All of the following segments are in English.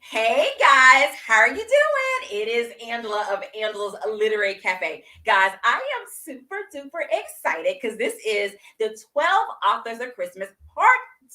Hey guys, how are you doing? It is Angela of Angela's Literary Cafe. Guys, I am super duper excited because this is the 12 Authors of Christmas Part 2.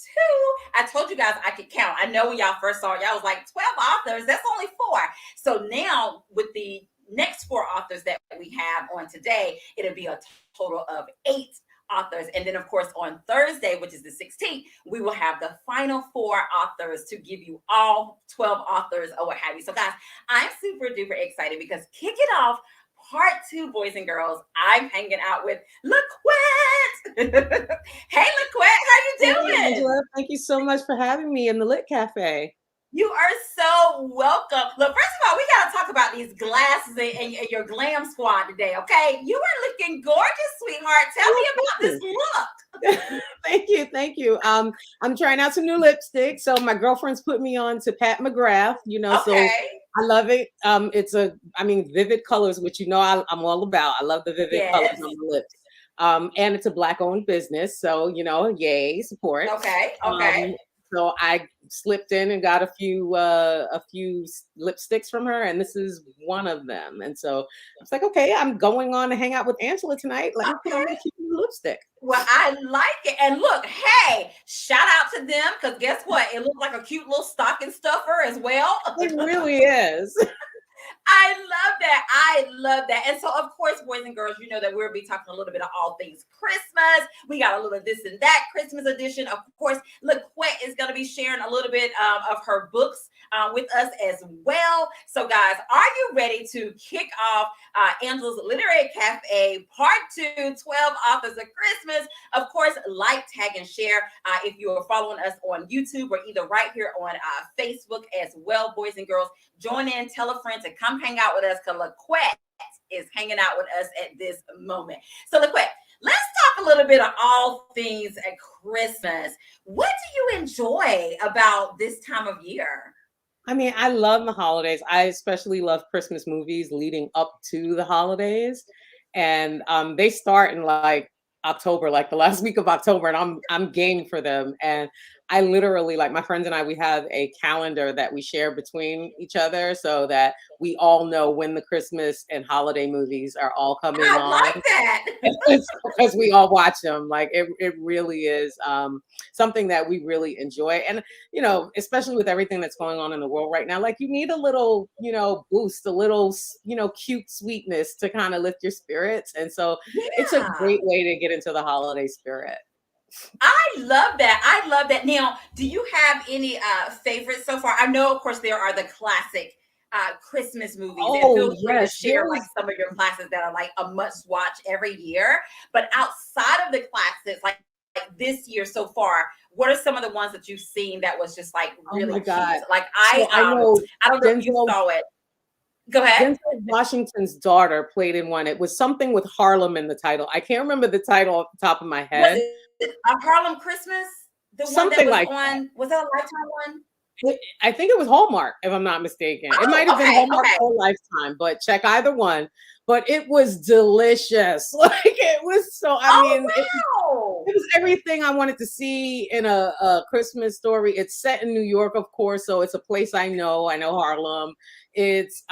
I told you guys I could count. I know when y'all first saw it, y'all was like, 12 authors, that's only four. So now with the next four authors that we have on today, it'll be a total of eight authors. And then, of course, on Thursday, which is the 16th, we will have the final four authors to give you all 12 authors or what have you. So, guys, I'm super duper excited because kick it off. Part two, boys and girls, I'm hanging out with LaQuette. Hey, LaQuette, how you Hey, doing? Angela, thank you so much for having me in the Lit Cafe. You are so welcome. Look, first of all, we got to talk about these glasses and your glam squad today, okay? You are looking gorgeous, sweetheart. Tell me Oh, about this look. thank you. I'm trying out some new lipstick. So my girlfriend's put me on to Pat McGrath, so Okay. I love it. Vivid colors, which I'm all about. I love the vivid colors Yes. on the lips. And it's a black owned business, so yay, support. Okay. Okay. Um, so I slipped in and got a few lipsticks from her, and this is one of them. And so I was like, okay, I'm going on to hang out with Angela tonight. Let me put on Okay. my cute new lipstick. Well, I like it. And look, hey, shout out to them because guess what? It looks like a cute little stocking stuffer as well. It really is. I love that. I love that. And so, of course, boys and girls, you know that we'll be talking a little bit of all things Christmas. We got a little of this and that Christmas edition. Of course, LaQuette is going to be sharing a little bit of her books with us as well. So, guys, are you ready to kick off Angela's Literary Cafe Part 2, 12 Authors of Christmas? Of course, like, tag, and share if you are following us on YouTube or either right here on Facebook as well, boys and girls. Join in, tell a friend to come hang out with us because LaQuette is hanging out with us at this moment. So, LaQuette, let's talk a little bit of all things at Christmas. What do you enjoy about this time of year? I mean, I love the holidays. I especially love Christmas movies leading up to the holidays. And they start in like October, like the last week of October, and I'm game for them. And I literally, like my friends and I, we have a calendar that we share between each other so that we all know when the Christmas and holiday movies are all coming I on. like that. It's because we all watch them. Like it really is something that we really enjoy. And especially with everything that's going on in the world right now, like you need a little, boost, a little, cute sweetness to kind of lift your spirits. And so it's a Yeah. great way to get into the holiday spirit. I love that. I love that. Now, do you have any favorites so far? I know, of course, there are the classic Christmas movies, and Oh feel free to yes, share like some of your classics that are like a must watch every year. But outside of the classics, like this year so far, what are some of the ones that you've seen that was just like oh really my cute? God. Like So I know I don't know if you Denzel saw it. Go ahead. Denzel Washington's daughter played in one. It was something with Harlem in the title. I can't remember the title off the top of my Was head. it a Harlem Christmas? The one that Something was like on, was that a Lifetime one? I think it was Hallmark, if I'm not mistaken. It might Oh, have been okay, Hallmark okay. or Lifetime, but check either one. But it was delicious. Like it was so. I Oh mean, wow. it was everything I wanted to see in a Christmas story. It's set in New York, of course, so it's a place I know. I know Harlem. It's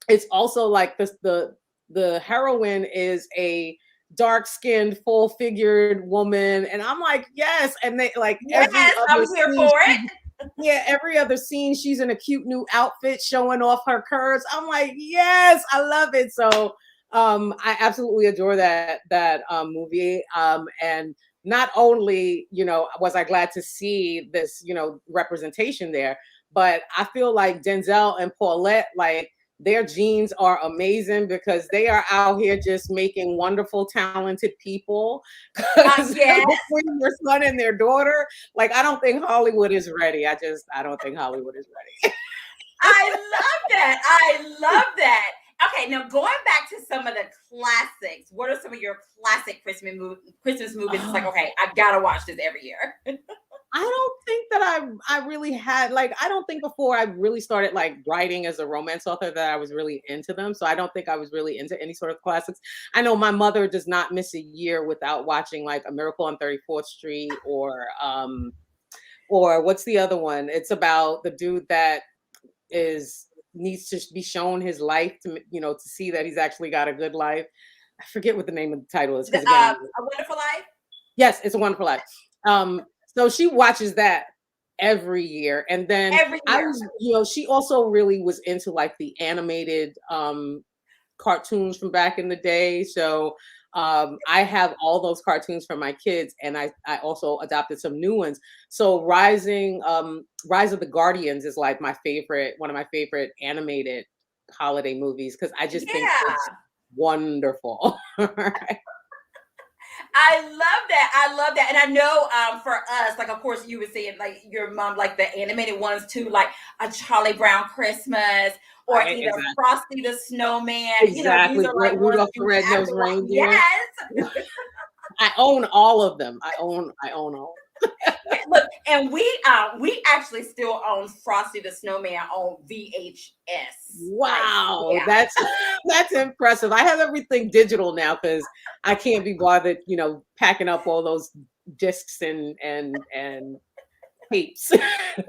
it's also like this the heroine is a dark-skinned, full-figured woman, and I'm like, yes. And they like every Yes, other I'm here scene for it. yeah, every other scene, she's in a cute new outfit showing off her curves. I'm like, yes, I love it. So I absolutely adore that movie. And not only, was I glad to see this, representation there, but I feel like Denzel and Paulette, like their genes are amazing because they are out here just making wonderful, talented people. Because Yes, between their son and their daughter, like I don't think Hollywood is ready. I don't think Hollywood is ready. I love that. I love that. Okay, now going back to some of the classics, what are some of your classic Christmas movies? It's like, Oh, okay, I gotta watch this every year. I don't think that I really had like I don't think before I really started like writing as a romance author that I was really into them. So I don't think I was really into any sort of classics. I know my mother does not miss a year without watching like A Miracle on 34th Street or Or what's the other one? It's about the dude that is needs to be shown his life to to see that he's actually got a good life. I forget what the name of the title is The, because again, A Wonderful Life. yes, It's a Wonderful Life. So she watches that every year, and then Every I year. was, she also really was into like the animated cartoons from back in the day. So I have all those cartoons for my kids, and I also adopted some new ones. So Rise of the Guardians is like one of my favorite animated holiday movies because I just think it's Yeah. wonderful. I love that. I love that. And I know for us, like of course you were saying like your mom like the animated ones too, like a Charlie Brown Christmas or Right, either exactly. Frosty the Snowman. These Exactly. are like ones Rudolph the you have Red-Nosed to watch. Reindeer. Yes. I own all of them. I own all. Yeah, look, and we actually still own Frosty the Snowman on VHS. Like, Wow, yeah. that's impressive. I have everything digital now because I can't be bothered, packing up all those discs and tapes.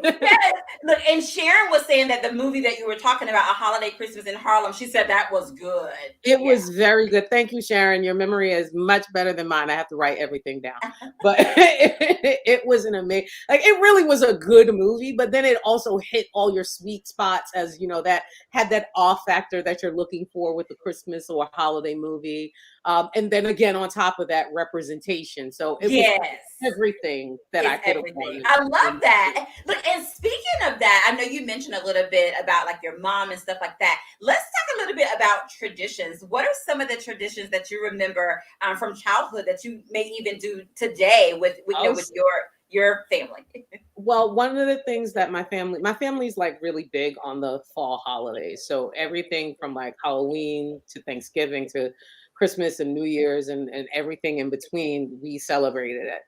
Yes. Look, and Sharon was saying that the movie that you were talking about, A Holiday Christmas in Harlem, she said that was good. It Yeah. was very good. Thank you, Sharon. Your memory is much better than mine. I have to write everything down. But it was an amazing, like it really was a good movie, but then it also hit all your sweet spots as that had that awe factor that you're looking for with the Christmas or holiday movie. And then again, on top of that, representation. So it was Yes. everything that I It's could have everything. wanted. I love that. Look, and speaking of that, I know you mentioned a little bit about like your mom and stuff like that. Let's talk a little bit about traditions. What are some of the traditions that you remember from childhood that you may even do today with your family? Well, one of the things that my family's like really big on the fall holidays. So everything from like Halloween to Thanksgiving to Christmas and New Year's and everything in between, we celebrated it.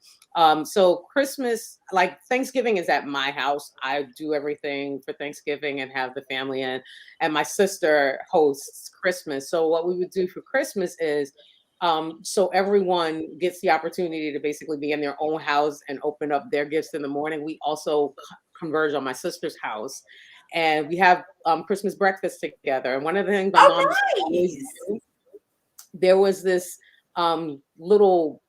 So Christmas, like Thanksgiving is at my house. I do everything for Thanksgiving and have the family in, and my sister hosts Christmas. So what we would do for Christmas is so everyone gets the opportunity to basically be in their own house and open up their gifts in the morning. We also converge on my sister's house, and we have Christmas breakfast together. And one of the things my mom Oh, used to always nice. do, there was this little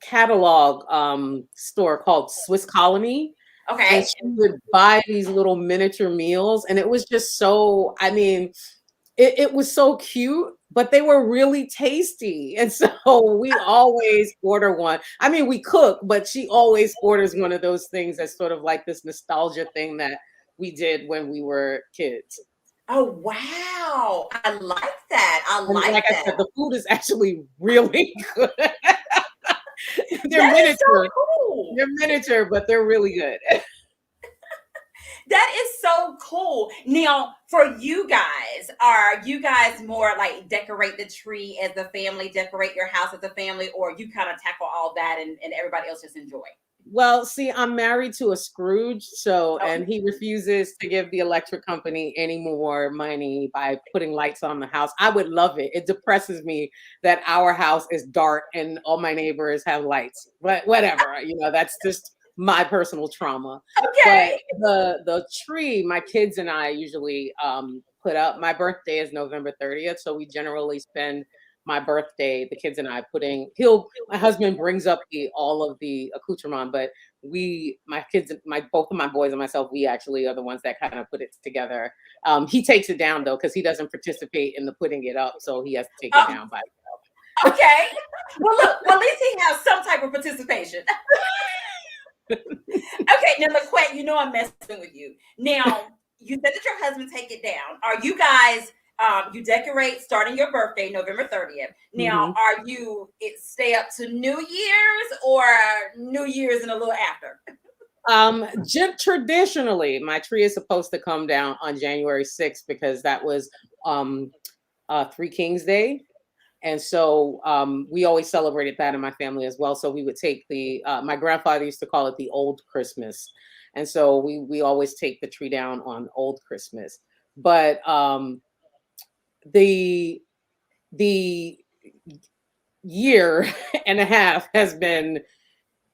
catalog store called Swiss Colony, and Okay. she would buy these little miniature meals, and it was just so. I mean, it was so cute, but they were really tasty. And so we always order one. I mean, we cook, but she always orders one of those things that's sort of like this nostalgia thing that we did when we were kids. Oh, wow. I like that. I And like like I that. said, the food is actually really good. They're That is so miniature. cool. They're miniature, but they're really good. That is so cool. Now, for you guys, are you guys more like decorate the tree as a family, decorate your house as a family, or you kind of tackle all that and everybody else just enjoy? Well, see, I'm married to a Scrooge, Oh, and he refuses to give the electric company any more money by putting lights on the house. I would love it. It depresses me that our house is dark and all my neighbors have lights. But whatever, that's just my personal trauma. But okay. the tree, my kids and I usually put up. My birthday is November 30th, so we generally spend my birthday, the kids and I putting he'll my husband brings up the all of the accoutrement, but my kids, both of my boys and myself, we actually are the ones that kind of put it together. He takes it down though, because he doesn't participate in the putting it up, so he has to take it Oh, down by okay. Well, look, well, at least he has some type of participation. Okay, now LaQuette, I'm messing with you. Now, you said that your husband take it down. Are you guys you decorate starting your birthday, November 30th. Now, Mhm. are you stay up to New Year's or New Year's and a little after? Traditionally, my tree is supposed to come down on January 6th because that was um Three Kings Day. And so we always celebrated that in my family as well. So we would take my grandfather used to call it the old Christmas. And so we always take the tree down on old Christmas. But the the year and a half has been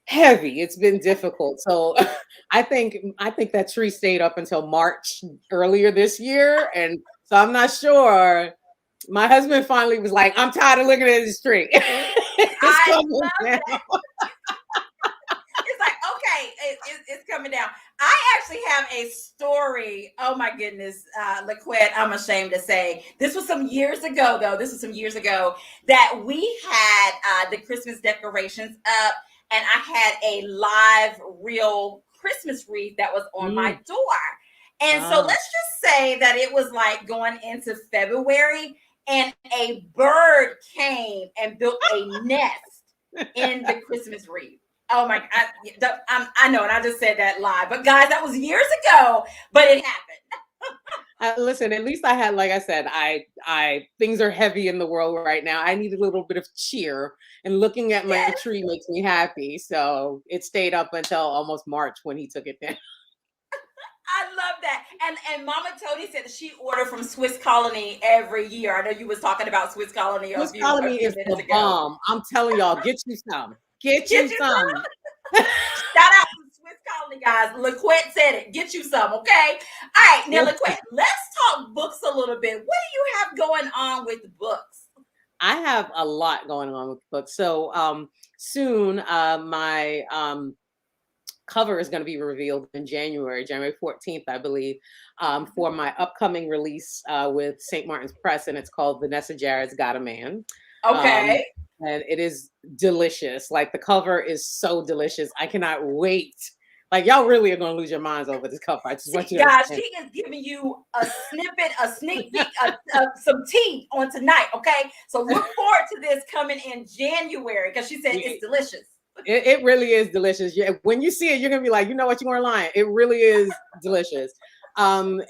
heavy. It's been difficult. So I think that tree stayed up until March earlier this year. And so I'm not sure. My husband finally was like, I'm tired of looking at this tree. It's I coming love down. that. It's like, okay, it's coming down. I actually have a story. Oh my goodness, LaQuette, I'm ashamed to say. This was some years ago, though. This was some years ago that we had the Christmas decorations up, and I had a live, real Christmas wreath that was on my Mm. door. And so Ah. let's just say that it was like going into February, and a bird came and built a nest in the Christmas wreath. Oh my! I know, and I just said that live, but guys, that was years ago, but it happened. Listen, at least I had, like I said, I things are heavy in the world right now. I need a little bit of cheer, and looking at my Yes, tree makes me happy. So it stayed up until almost March when he took it down. I love that. And Mama Tony said that she ordered from Swiss Colony every year. I know you was talking about Swiss Colony a Swiss few a Colony few is minutes the ago. bomb. I'm telling y'all, get you some. Get Get you you some. some. Shout out to Swiss Colony guys. LaQuette said it. Get you some, okay? All right, now LaQuette, let's talk books a little bit. What do you have going on with books? I have a lot going on with books. So soon my cover is going to be revealed in January 14th, I believe, for my upcoming release with St. Martin's Press, and it's called Vanessa Jared's Got a Man. Um, Okay. and it is delicious. Like the cover is so delicious. I cannot wait. Like y'all really are going to lose your minds over this cover. I just want See, you to guys, understand. she is giving you a snippet, a sneak peek, some tea on tonight. Okay, so look forward to this coming in January because she said it's delicious. It really is delicious. Yeah, when you see it, you're gonna be like, you know what, you weren't lying. It really is delicious. And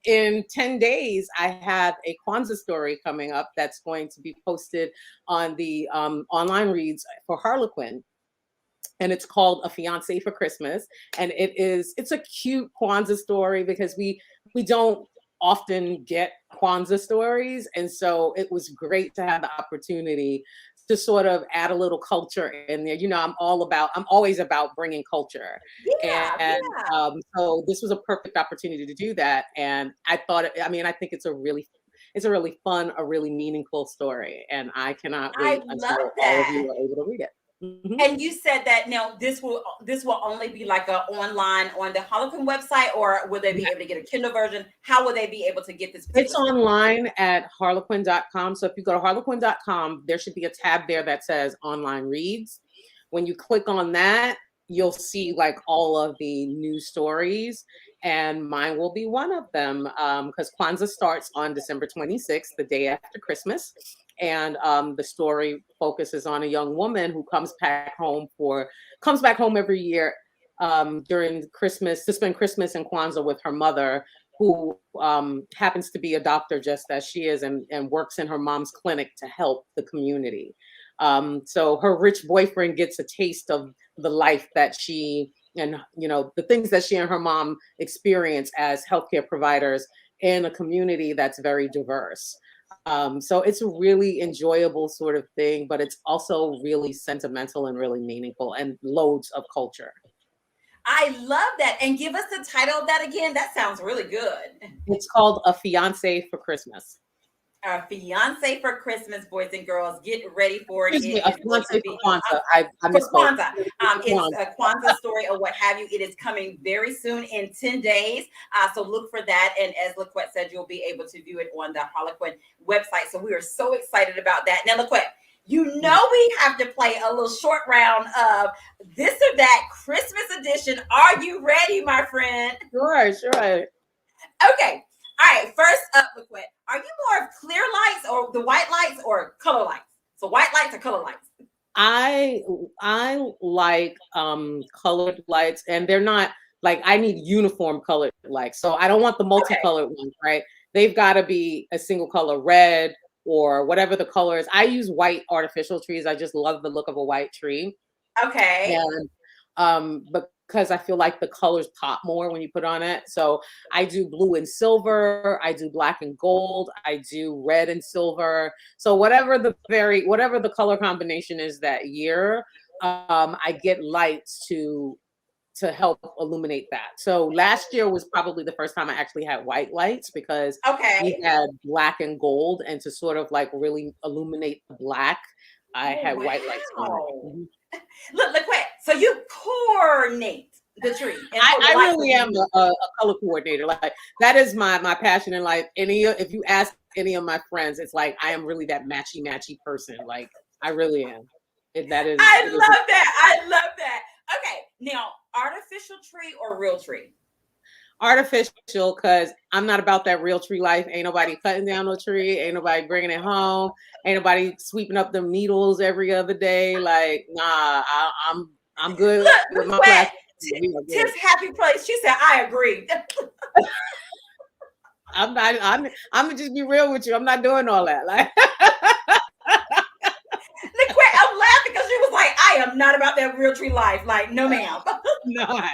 in 10 days, I have a Kwanzaa story coming up that's going to be posted on the online reads for Harlequin, and it's called A Fiance for Christmas. And it's a cute Kwanzaa story because we don't often get Kwanzaa stories, and so it was great to have the opportunity to sort of add a little culture in there. You know, I'm always about bringing culture, Yeah, and yeah. so this was a perfect opportunity to do that. And I mean, I think it's a really fun, a really meaningful story, and I cannot I wait love until all of that. you are able to read it. Mhm. And you said that now this will only be like a online on the Harlequin website, or will they be able to get a Kindle version? How will they be able to get this It's particular story? online at harlequin.com. So if you go to harlequin.com, there should be a tab there that says online reads. When you click on that, you'll see like all of the new stories, and mine will be one of them because Kwanzaa starts on December 26th, the day after Christmas. And the story focuses on a young woman who comes back home every year during Christmas to spend Christmas and Kwanzaa with her mother, who happens to be a doctor just as she is, and works in her mom's clinic to help the community. So her rich boyfriend gets a taste of the life that she and the things that she and her mom experience as healthcare providers in a community that's very diverse. So it's a really enjoyable sort of thing, but it's also really sentimental and really meaningful and loads of culture. I love that. And give us the title of that again. That sounds really good. It's called A Fiance for Christmas. Our fiance for Christmas, boys and girls, get ready for it. Excuse me, It a is going to fiance for be Kwanzaa. I for misspoke. Kwanzaa. It's Kwanzaa. a Kwanzaa story or what have you. It is coming very soon in 10 days. So look for that. And as LaQuette said, you'll be able to view it on the Harlequin website. So we are so excited about that. Now, LaQuette, you know we have to play a little short round of this or that Christmas edition. Are you ready, my friend? Sure, sure. Okay. All right. First up, LaQuette, are you more of clear lights or the white lights or color lights? So white lights or color lights? I I like colored lights, and they're not like I need uniform colored lights. So I don't want the Okay. multicolored ones, right? They've got to be a single color, red or whatever the color is. I use white artificial trees. I just love the look of a white tree. Okay. And because I feel like the colors pop more when you put on it. So I do blue and silver, I do black and gold, I do red and silver. So whatever the color combination is that year, I get lights to help illuminate that. So last year was probably the first time I actually had white lights because we Okay. had black and gold, and to sort of like really illuminate the black, I Oh, had white lights going. wow. Mhm. Look, LaQuette, so you coordinate the tree and pull the I lights really when you am need. a color coordinator. Like that is my passion in life. If you ask any of my friends, it's like I am really that matchy person. Like I really am. I It is love that. I love that. Okay, now artificial tree or real tree? artificial because I'm not about that real tree life. Ain't nobody cutting down no tree. Ain't nobody bringing it home. Ain't nobody sweeping up them needles every other day. Like, nah, I'm good Look, with my plastic. LaQuette, We are good. Tiff's happy place. She said, I agree. I'm not. I'm gonna just be real with you. I'm not doing all that. Like, LaQuette, I'm laughing because she was like, I am not about that real tree life. Like, no, ma'am. not.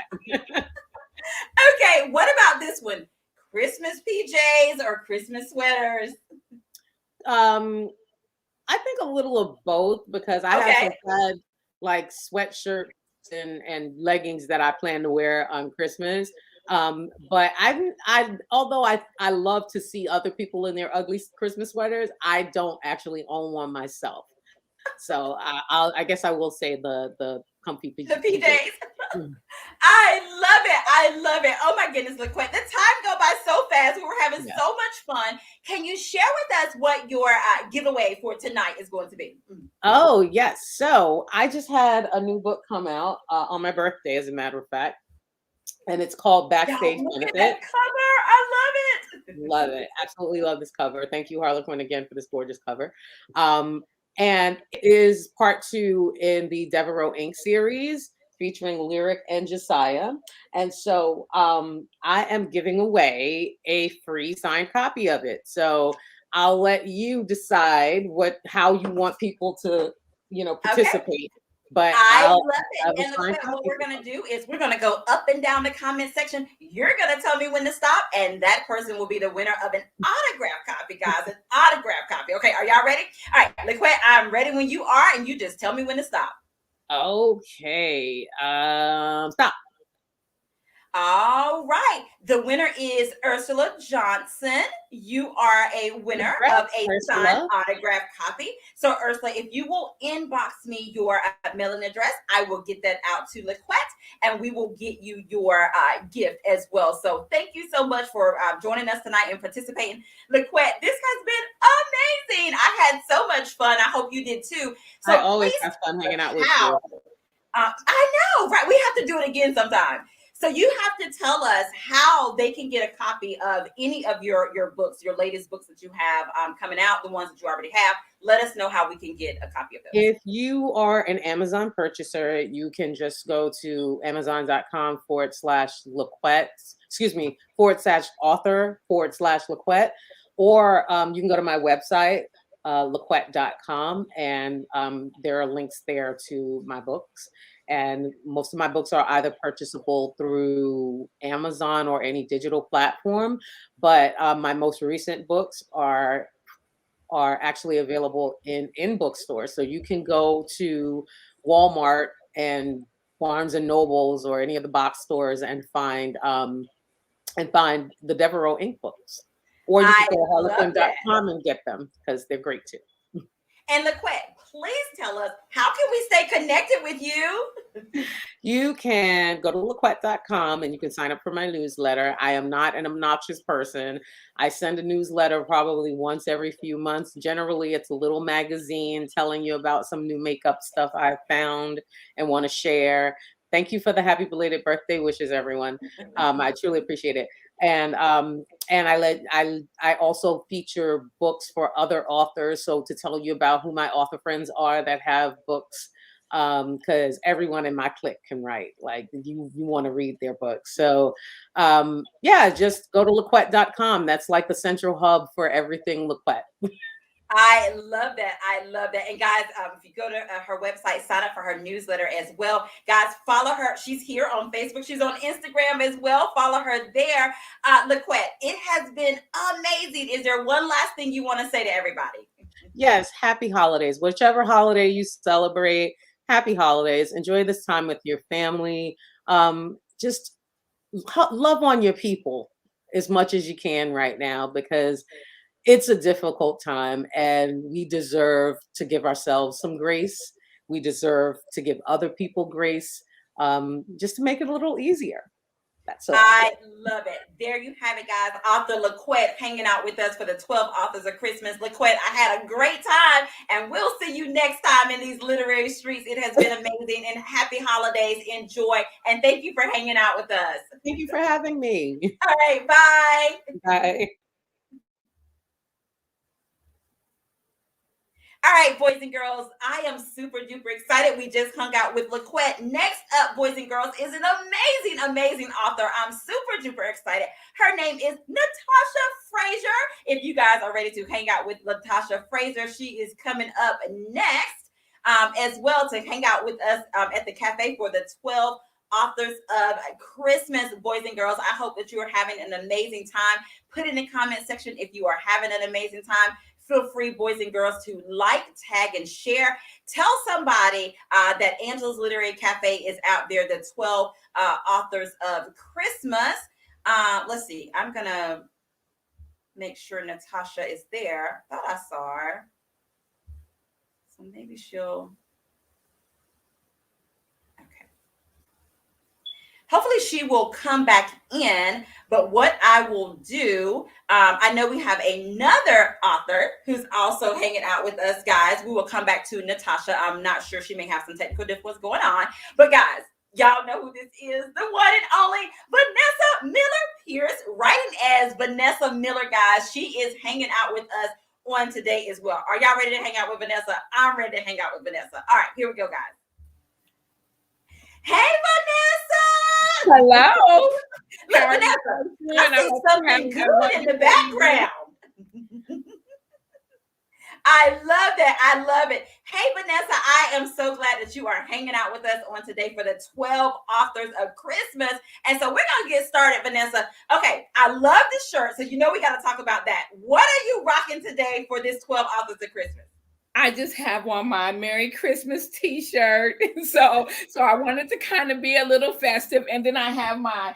Okay, what about this one? Christmas PJs or Christmas sweaters? Um, I think a little of both because I have Okay. some plaid like sweatshirts and leggings that I plan to wear on Christmas. But I although I love to see other people in their ugly Christmas sweaters, I don't actually own one myself. So I guess I will say the comfy The PJ. PJs. I love it. I love it. Oh my goodness, LaQuette. The time go by so fast. We were having Yeah. so much fun. Can you share with us what your giveaway for tonight is going to be? Oh yes. So I just had a new book come out on my birthday, as a matter of fact, and it's called Y'all, Backstage look at that Benefits. cover. I love it. Love it. Absolutely love this cover. Thank you, Harlequin, again for this gorgeous cover. Um, and it is part two in the Devereaux Inc. series featuring Lyric and Josiah. And so I am giving away a free signed copy of it. So I'll let you decide how you want people to, Okay. participate. But I I'll love it. have a And signed LaQuette, what copy we're for going to them. do is we're going to go up and down the comment section. You're going to tell me when to stop, and that person will be the winner of an autograph copy, guys. An autograph copy. Okay, are y'all ready? All right, LaQuette, I'm ready when you are, and you just tell me when to stop. Okay. Stop. All right. The winner is Ursula Johnson. You are a winner of Congrats, a signed Ursula. autograph copy. So, Ursula, if you will inbox me your mailing address, I will get that out to LaQuette and we will get you your gift as well. So, thank you so much for joining us tonight and participating. LaQuette, this has been amazing. I had so much fun. I hope you did too. I So, always please have fun hanging out tell us with how you. I know, right? We have to do it again sometime. So you have to tell us how they can get a copy of any of your books, your latest books that you have coming out, the ones that you already have. Let us know how we can get a copy of those. If you are an Amazon purchaser, you can just go to amazon.com/LaQuette, /author/LaQuette, or you can go to my website, LaQuette.com, and there are links there to my books. And most of my books are either purchasable through Amazon or any digital platform. But my most recent books are actually available in bookstores. So you can go to Walmart and Barnes and Nobles or any of the box stores and find the Devereaux Inc. books. Or you I can go to love that. harlequin.com and get them because they're great too. And LaQuette, please tell us how can we stay connected with you? You can go to LaQuette.com and you can sign up for my newsletter. I am not an obnoxious person. I send a newsletter probably once every few months. Generally, it's a little magazine telling you about some new makeup stuff I've found and want to share. Thank you for the happy belated birthday wishes, everyone. I truly appreciate it. And I also feature books for other authors. So to tell you about who my author friends are that have books, because everyone in my clique can write. Like you want to read their books. So yeah, just go to LaQuette.com. That's like the central hub for everything LaQuette. I love that. I love that. And guys, if you go to her website, sign up for her newsletter as well. Guys, follow her. She's here on Facebook. She's on Instagram as well. Follow her there. LaQuette, it has been amazing. Is there one last thing you want to say to everybody? Yes, happy holidays. Whichever holiday you celebrate, happy holidays. Enjoy this time with your family. Just love on your people as much as you can right now, because it's a difficult time and we deserve to give ourselves some grace. We deserve to give other people grace, just to make it a little easier. That's all. I love it. There you have it, guys. Author LaQuette hanging out with us for the 12 Authors of Christmas. LaQuette, I had a great time, and we'll see you next time in these literary streets. It has been amazing, and happy holidays. Enjoy, and thank you for hanging out with us. Thank you for having me. All right, bye. Bye. All right, boys and girls, I am super duper excited. We just hung out with LaQuette. Next up, boys and girls, is an amazing, amazing author. I'm super duper excited. Her name is Natasha Frazier. If you guys are ready to hang out with Natasha Frazier, she is coming up next as well to hang out with us at the cafe for the 12 Authors of Christmas. Boys and girls, I hope that you are having an amazing time. Put in the comment section if you are having an amazing time. Feel free, boys and girls, to like, tag, and share. Tell somebody that Angela's Literary Cafe is out there, the 12 Authors of Christmas. Let's see. I'm going to make sure Natasha is there. I thought I saw her. So maybe she'll... Hopefully she will come back in, but what I will do, I know we have another author who's also hanging out with us, guys. We will come back to Natasha. I'm not sure, she may have some technical difficulties going on, but guys, y'all know who this is, the one and only Vanessa Miller Pierce, writing as Vanessa Miller, guys. She is hanging out with us on today as well. Are y'all ready to hang out with Vanessa? I'm ready to hang out with Vanessa. All right, here we go, guys. Hey, Vanessa! Hello. Look, Vanessa, I see something good in the background. I love that. I love it. Hey, Vanessa, I am so glad that you are hanging out with us on today for the 12 Authors of Christmas. And so we're going to get started, Vanessa. Okay, I love this shirt. So you know we got to talk about that. What are you rocking today for this 12 Authors of Christmas? I just have on my Merry Christmas t-shirt. So I wanted to kind of be a little festive. And then I have my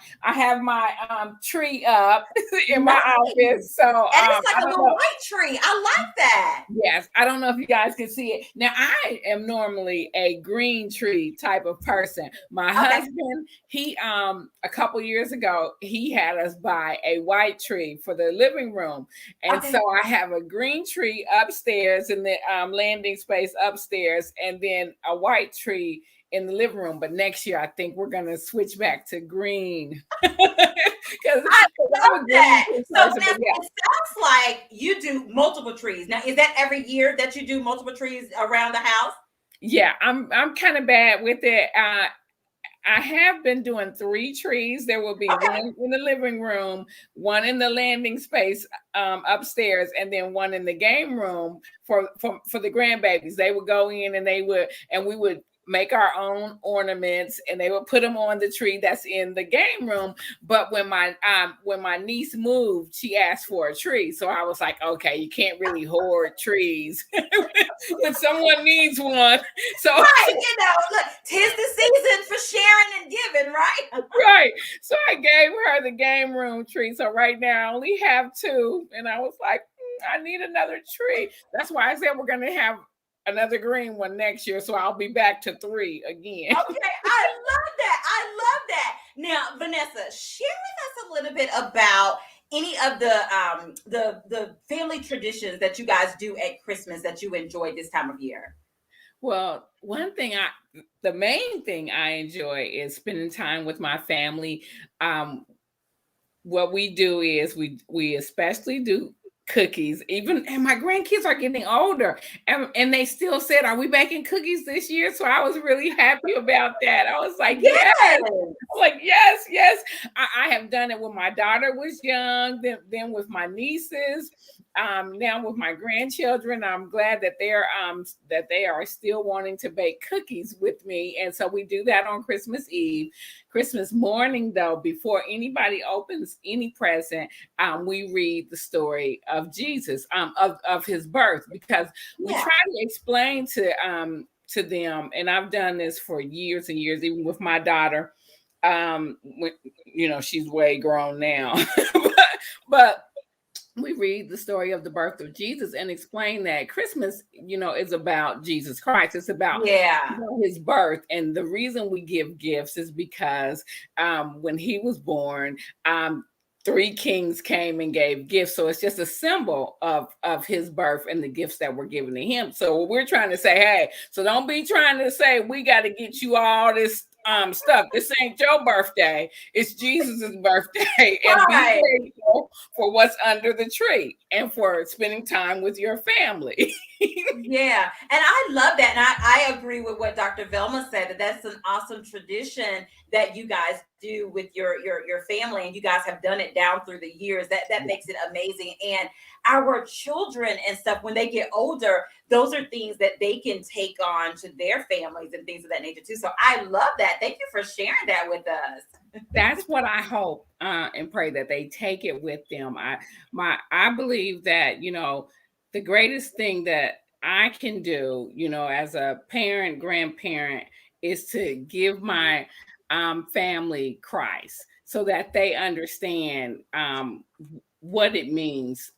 tree up in my office. So and it's like a little white tree. I like that. Yes. I don't know if you guys can see it. Now, I am normally a green tree type of person. My husband, he a couple years ago, he had us buy a white tree for the living room. And so I have a green tree upstairs in the landing space upstairs, and then a white tree in the living room. But next year, I think we're going to switch back to green. I love that. So now, it sounds like you do multiple trees. Now, is that every year that you do multiple trees around the house? Yeah, I'm kind of bad with it. I have been doing 3 trees. There will be one in the living room, one in the landing space upstairs, and then one in the game room for the grandbabies. They would go in and we would make our own ornaments, and they would put them on the tree that's in the game room. But when my niece moved, she asked for a tree. So I was like, okay, you can't really hoard trees when someone needs one. So right, look, 'tis the season for sharing and giving, right? Right. So I gave her the game room tree. So right now I only have 2. And I was like, I need another tree. That's why I said we're going to have another green one next year, so I'll be back to 3 again. Okay, I love that. I love that. Now, Vanessa, share with us a little bit about any of the family traditions that you guys do at Christmas that you enjoy this time of year. Well, the main thing I enjoy is spending time with my family. What we do is we especially do cookies, and my grandkids are getting older, and they still said, are we baking cookies this year? So I was really happy about that. I was like, yes. I was like, yes. I have done it when my daughter was young, then with my nieces, now with my grandchildren. I'm glad that they are still wanting to bake cookies with me. And so we do that on Christmas Eve. Christmas morning, though, before anybody opens any present, we read the story of Jesus, of his birth, because we try to explain to to them, and I've done this for years and years, even with my daughter. When, she's way grown now, but we read the story of the birth of Jesus and explain that Christmas, is about Jesus Christ. It's about his birth. And the reason we give gifts is because when he was born, three kings came and gave gifts. So it's just a symbol of his birth and the gifts that were given to him. So we're trying to say, hey, so don't be trying to say we got to get you all this stuff. This ain't your birthday. It's Jesus's birthday. And be grateful for what's under the tree and for spending time with your family. Yeah. And I love that. And I agree with what Dr. Velma said, that's an awesome tradition that you guys do with your family, and you guys have done it down through the years. That makes it amazing. And our children and stuff, when they get older, those are things that they can take on to their families and things of that nature too. So I love that. Thank you for sharing that with us. That's what I hope and pray, that they take it with them. I believe that, the greatest thing that I can do, as a parent, grandparent, is to give my family Christ, so that they understand what it means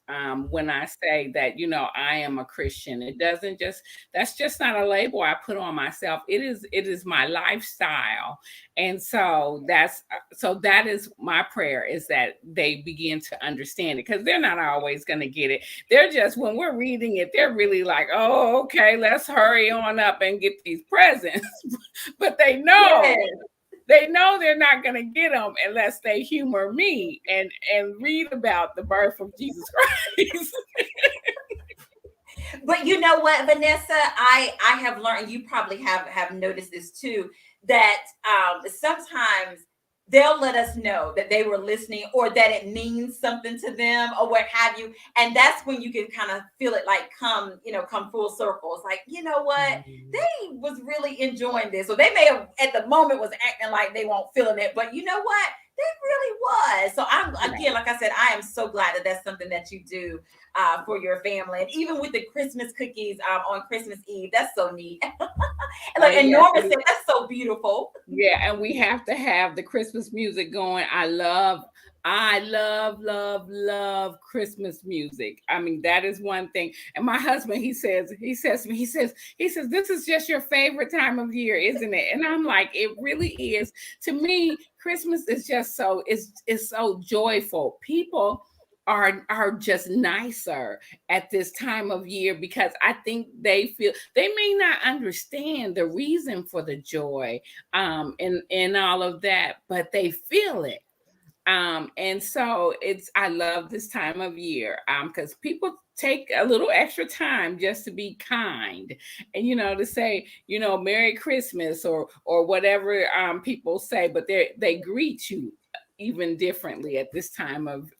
when I say that, I am a Christian. That's just not a label I put on myself. It is my lifestyle. And so that is my prayer, is that they begin to understand it, because they're not always going to get it. They're just, when we're reading it, they're really like, oh, okay, let's hurry on up and get these presents. But they know. Yes. They know they're not going to get them unless they humor me and read about the birth of Jesus Christ. But you know what, Vanessa, I have learned, you probably have noticed this too, that sometimes they'll let us know that they were listening, or that it means something to them, or what have you. And that's when you can kind of feel it like come full circle. It's like, you know what? They was really enjoying this. So they may have at the moment was acting like they weren't feeling it, but you know what? They really was. So I'm, again, like I said, I am so glad that that's something that you do for your family. And even with the Christmas cookies on Christmas Eve, that's so neat. And Norma said, that's so beautiful. Yeah, and we have to have the Christmas music going. I love, love Christmas music. I mean, that is one thing. And my husband, he says to me, this is just your favorite time of year, isn't it? And I'm like, it really is. To me, Christmas is just so, it's so joyful. People are just nicer at this time of year, because I think they may not understand the reason for the joy and all of that, but they feel it. And so I love this time of year because people take a little extra time just to be kind and, to say, Merry Christmas or whatever people say, but they greet you even differently at this time of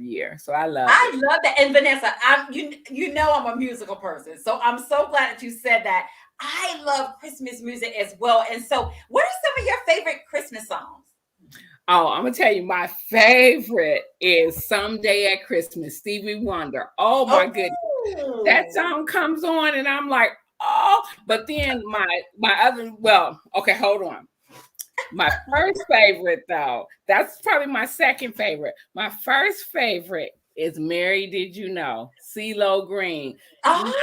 year. So I love that. And Vanessa, I'm a musical person, so I'm so glad that you said that. I love Christmas music as well. And so what are some of your favorite Christmas songs? Oh, I'm gonna tell you, my favorite is "Someday at Christmas," Stevie Wonder. Oh my goodness, that song comes on and I'm like, oh. But then my other, okay, hold on. My first favorite, though, that's probably my second favorite. My first favorite is "Mary, Did You Know?" CeeLo Green. Nobody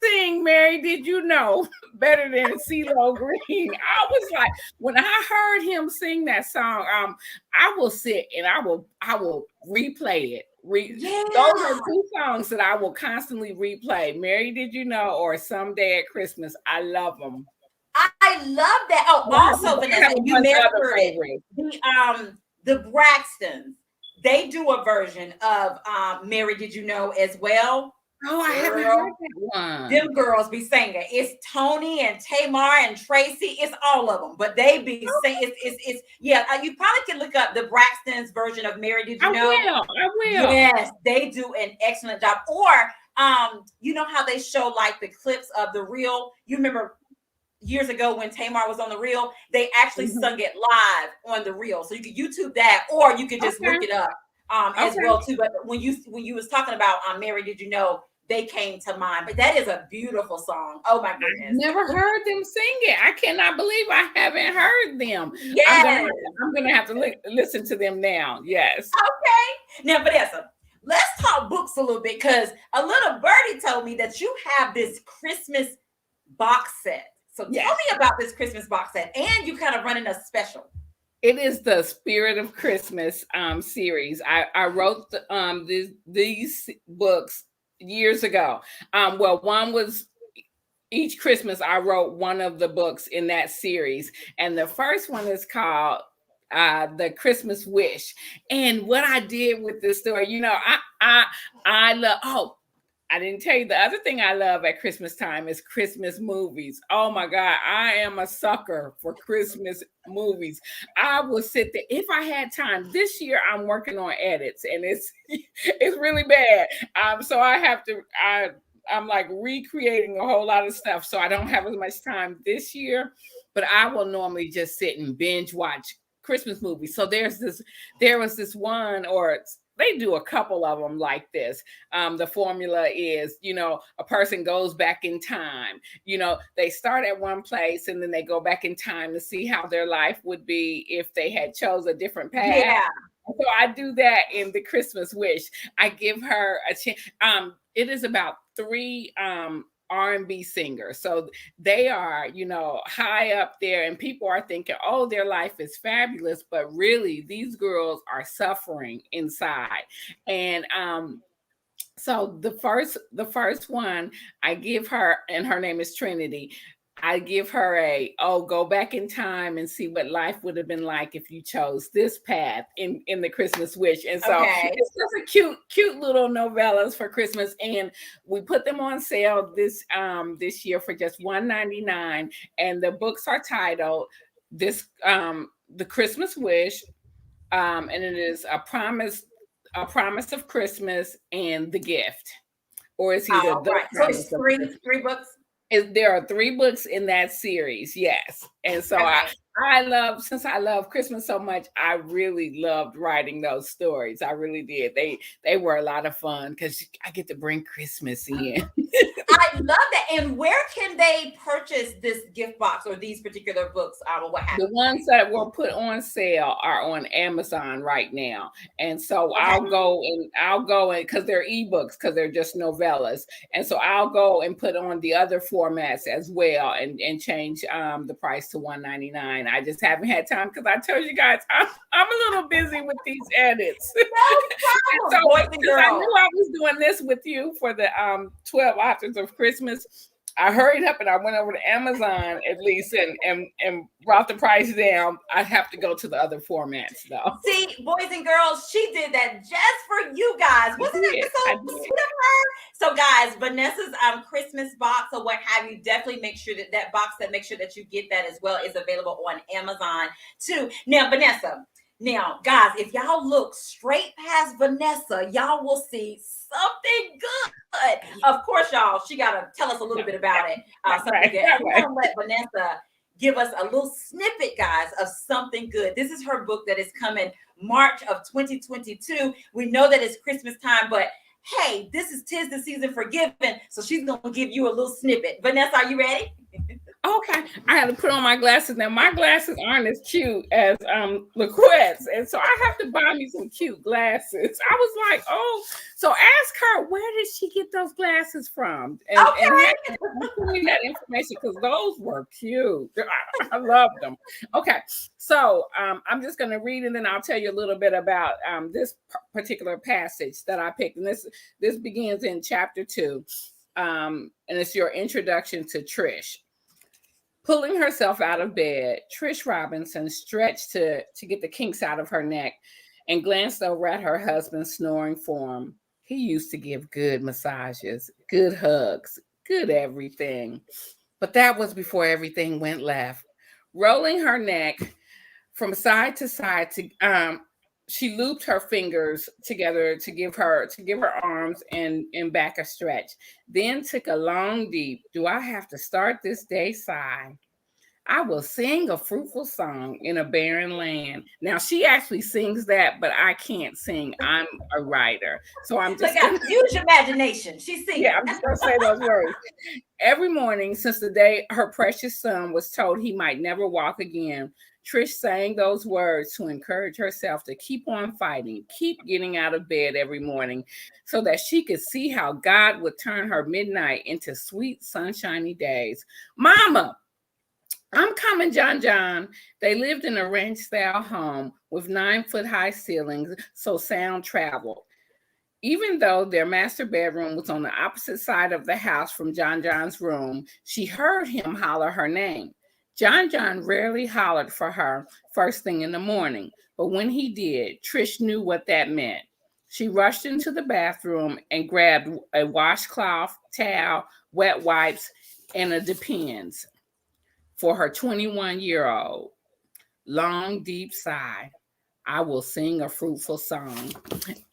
sing "Mary, Did You Know" better than CeeLo Green. I was like, when I heard him sing that song, I will sit and I will replay it. Those are two songs that I will constantly replay: "Mary, Did You Know?" or "Someday at Christmas." I love them. I love that. Oh, also, Vanessa, you mentioned the Braxtons. They do a version of "Mary, Did You Know?" as well. Oh, I haven't heard that one. Them girls be singing. It's Tony and Tamar and Tracy. It's all of them, but they be singing. It's you probably can look up the Braxtons version of "Mary, Did You Know?" I will. Yes, they do an excellent job. Or you know how they show like the clips of the reel. You remember years ago when Tamar was on the reel, they actually sung it live on the reel. So you could YouTube that, or you could just look it up as well too. But when you was talking about "Mary, Did You Know?" they came to mind. But that is a beautiful song. Oh my goodness. Never heard them sing it. I cannot believe I haven't heard them. Yes. I'm gonna have to listen to them now. Yes. Okay. Now, Vanessa, let's talk books a little bit, because a little birdie told me that you have this Christmas box set. So tell me about this Christmas box set, and you kind of running a special. It is the Spirit of Christmas series. I wrote these books years ago. Well, one was each Christmas I wrote one of the books in that series, and the first one is called The Christmas Wish. And what I did with this story, you know, I love. Oh, I didn't tell you the other thing I love at Christmas time is Christmas movies. Oh my God, I am a sucker for Christmas movies. I will sit there if I had time. This year I'm working on edits, and it's really bad. So I have to. I'm like recreating a whole lot of stuff, so I don't have as much time this year. But I will normally just sit and binge watch Christmas movies. So there was this one, or they do a couple of them like this. The formula is, you know, a person goes back in time. You know, they start at one place and then they go back in time to see how their life would be if they had chose a different path. Yeah. So I do that in The Christmas Wish. I give her a chance. It is about 3 R&B singers. So they are, you know, high up there, and people are thinking, oh, their life is fabulous. But really, these girls are suffering inside. And so the first one I give her, and her name is Trinity. I give her go back in time and see what life would have been like if you chose this path in The Christmas Wish. And so it's just a cute little novellas for Christmas. And we put them on sale this year for just $1.99. And the books are titled The Christmas Wish. And it is a promise of Christmas and The Gift. Or it's either so it's three books. There are 3 books in that series, yes. And so since I love Christmas so much, I really loved writing those stories. I really did. They were a lot of fun because I get to bring Christmas in. I love that. And where can they purchase this gift box or these particular books? What happened? The ones that were put on sale are on Amazon right now. And so I'll go and because they're ebooks, because they're just novellas. And so I'll go and put on the other formats as well and change the price to $1.99. I just haven't had time because I told you guys I'm a little busy with these edits. No problem. So I knew I was doing this with you for the 12 Authors of Christmas. I hurried up and I went over to Amazon at least and brought the price down. I have to go to the other formats though. See, boys and girls, she did that just for you guys. Wasn't it so sweet of her? So guys, Vanessa's Christmas box or what have you, definitely make sure that box set, make sure that you get that as well, is available on Amazon too. Now, Vanessa, guys, if y'all look straight past Vanessa, y'all will see something good. Of course, y'all, she got to tell us a little bit about it. Something good. I'm going to let Vanessa give us a little snippet, guys, of something good. This is her book that is coming March of 2022. We know that it's Christmas time, but hey, this is 'tis the season for giving. So she's going to give you a little snippet. Vanessa, are you ready? Okay, I had to put on my glasses. Now my glasses aren't as cute as LaQuette's, and so I have to buy me some cute glasses. I was like, oh, so ask her, where did she get those glasses from? And give me that information because those were cute. I love them. Okay, so I'm just going to read and then I'll tell you a little bit about this particular passage that I picked, and this begins in chapter 2, and it's your introduction to Trish. Pulling herself out of bed, Trish Robinson stretched to get the kinks out of her neck and glanced over at her husband's snoring form. He used to give good massages, good hugs, good everything. But that was before everything went left. Rolling her neck from side to side, she looped her fingers together to give her arms and back a stretch. Then took a long, deep, do I have to start this day sigh? I will sing a fruitful song in a barren land. Now she actually sings that, but I can't sing. I'm a writer. So I'm Look just out, gonna use your imagination. She's singing. yeah, I'm just gonna say those words. Every morning since the day her precious son was told he might never walk again, Trish sang those words to encourage herself to keep on fighting, keep getting out of bed every morning so that she could see how God would turn her midnight into sweet, sunshiny days. Mama, I'm coming, John John. They lived in a ranch style home with 9-foot high ceilings, so sound traveled. Even though their master bedroom was on the opposite side of the house from John John's room, she heard him holler her name. John John rarely hollered for her first thing in the morning, but when he did, Trish knew what that meant. She rushed into the bathroom and grabbed a washcloth, towel, wet wipes, and a Depends for her 21-year-old. Long, deep sigh. I will sing a fruitful song.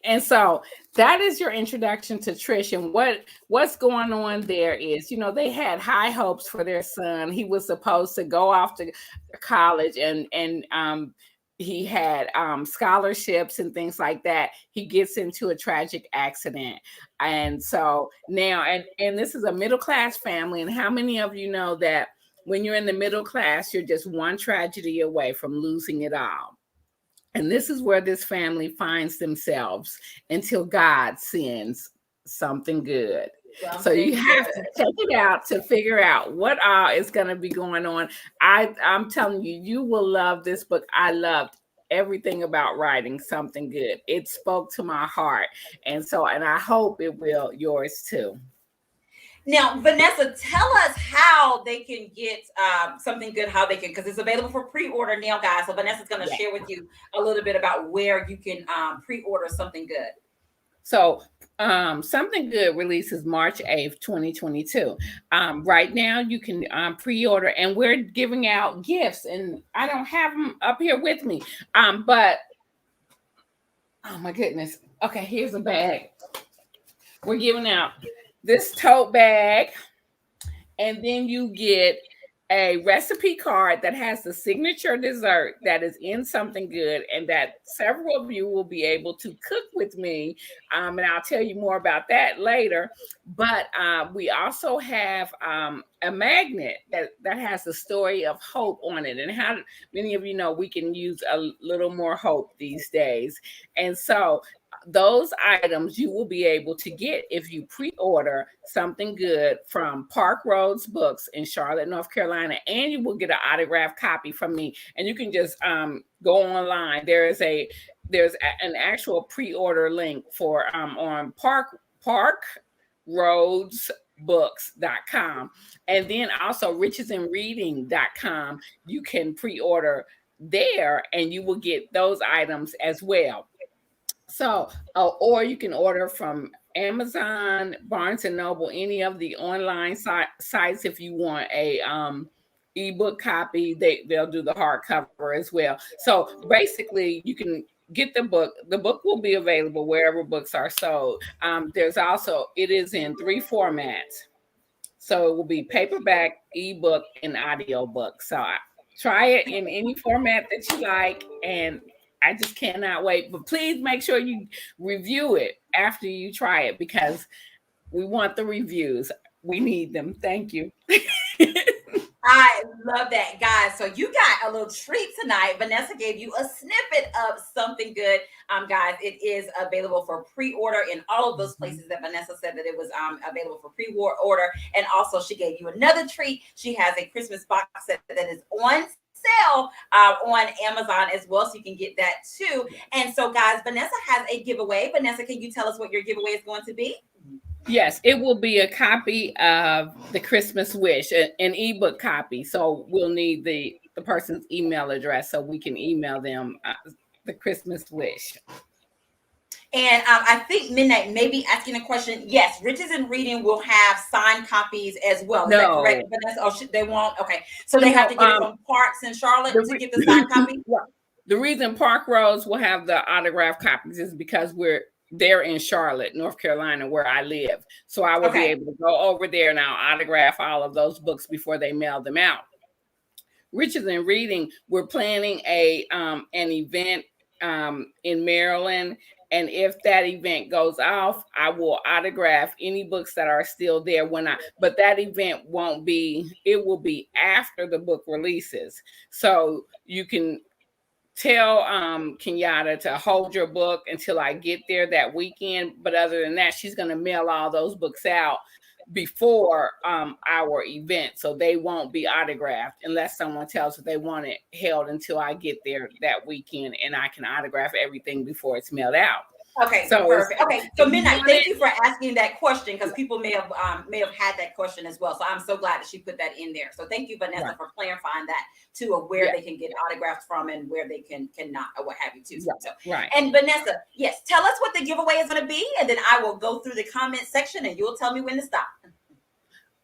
And so that is your introduction to Trish. And what's going on there is, they had high hopes for their son. He was supposed to go off to college and he had scholarships and things like that. He gets into a tragic accident. And so now, and this is a middle-class family. And how many of you know that when you're in the middle class, you're just one tragedy away from losing it all? And this is where this family finds themselves until God sends something good. So you have to check it out to figure out what all is going to be going on. I'm telling you, you will love this book. I loved everything about writing something good. It spoke to my heart. And I hope it will yours too. Now, Vanessa, tell us how they can get something good, how they can, because it's available for pre-order now, guys. So Vanessa's going to share with you a little bit about where you can pre-order something good. So Something Good releases March 8th, 2022. Right now you can pre-order, and we're giving out gifts, and I don't have them up here with me. But oh my goodness. Okay, here's a bag. We're giving out this tote bag, and then you get a recipe card that has the signature dessert that is in Something Good, and that several of you will be able to cook with me. And I'll tell you more about that later. But we also have a magnet that has the story of hope on it. And how many of you know we can use a little more hope these days. And so those items you will be able to get if you pre-order Something Good from Park Roads Books in Charlotte, North Carolina, and you will get an autographed copy from me. And you can just go online. There's an actual pre-order link for on parkroadsbooks.com, and then also richesandreading.com. You can pre-order there, and you will get those items as well. So, or you can order from Amazon, Barnes and Noble, any of the online sites. If you want a ebook copy, they'll do the hardcover as well. So basically, you can get the book. The book will be available wherever books are sold. There's also, it is in 3 formats. So it will be paperback, ebook, and audiobook. So try it in any format that you like, and I just cannot wait. But please make sure you review it after you try it, because we want the reviews. We need them. Thank you. I love that, guys. So you got a little treat tonight. Vanessa gave you a snippet of Something Good. Guys, it is available for pre-order in all of those places that Vanessa said that it was available for pre-order. And also she gave you another treat. She has a Christmas box set that is on sale on Amazon as well, so you can get that too. And so, guys, Vanessa has a giveaway. Vanessa, can you tell us what your giveaway is going to be? Yes, it will be a copy of The Christmas Wish, an ebook copy. So we'll need the person's email address so we can email them The Christmas Wish. And I think Midnight may be asking a question. Yes, Riches and Reading will have signed copies as well. Is that correct, Vanessa? Or they won't? Okay. So they have to get it from Parks in Charlotte to get the signed copy? The reason Park Roads will have the autographed copies is because they're in Charlotte, North Carolina, where I live. So I will be able to go over there and I'll autograph all of those books before they mail them out. Richer Than Reading, we're planning an event in Maryland. And if that event goes off, I will autograph any books that are still there but that event it will be after the book releases. So you can tell Kenyatta to hold your book until I get there that weekend. But other than that, she's going to mail all those books out before our event, so they won't be autographed unless someone tells us they want it held until I get there that weekend, and I can autograph everything before it's mailed out. Okay, so perfect. Okay, so Midnight, thank you for asking that question, because people may have had that question as well. So I'm so glad that she put that in there. So thank you, Vanessa, for clarifying that too, of where they can get autographs from and where they cannot, or what have you too. So, and Vanessa, yes, tell us what the giveaway is going to be, and then I will go through the comment section, and you'll tell me when to stop.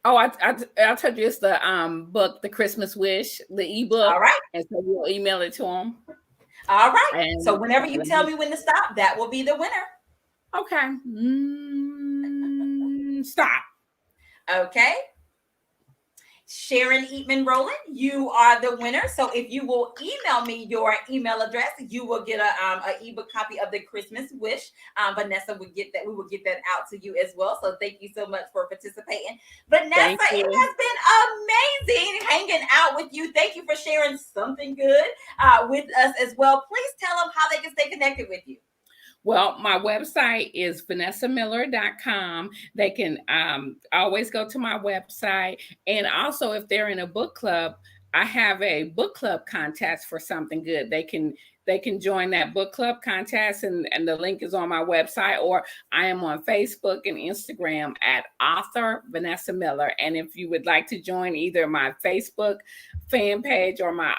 Oh, I'll tell you, it's the book, The Christmas Wish, the ebook. All right, and so we'll email it to them. All right. And so whenever you tell me when to stop, that will be the winner. Okay. Stop. Okay. Sharon Eatman Rowland, you are the winner. So if you will email me your email address, you will get a ebook copy of The Christmas Wish. Vanessa would get that. We will get that out to you as well. So thank you so much for participating. Vanessa, it has been amazing hanging out with you. Thank you for sharing something good with us as well. Please tell them how they can stay connected with you. Well, my website is vanessamiller.com. They can always go to my website. And also, if they're in a book club, I have a book club contest for something good. They can join that book club contest, and the link is on my website, or I am on Facebook and Instagram at author Vanessa Miller. And if you would like to join either my Facebook fan page or my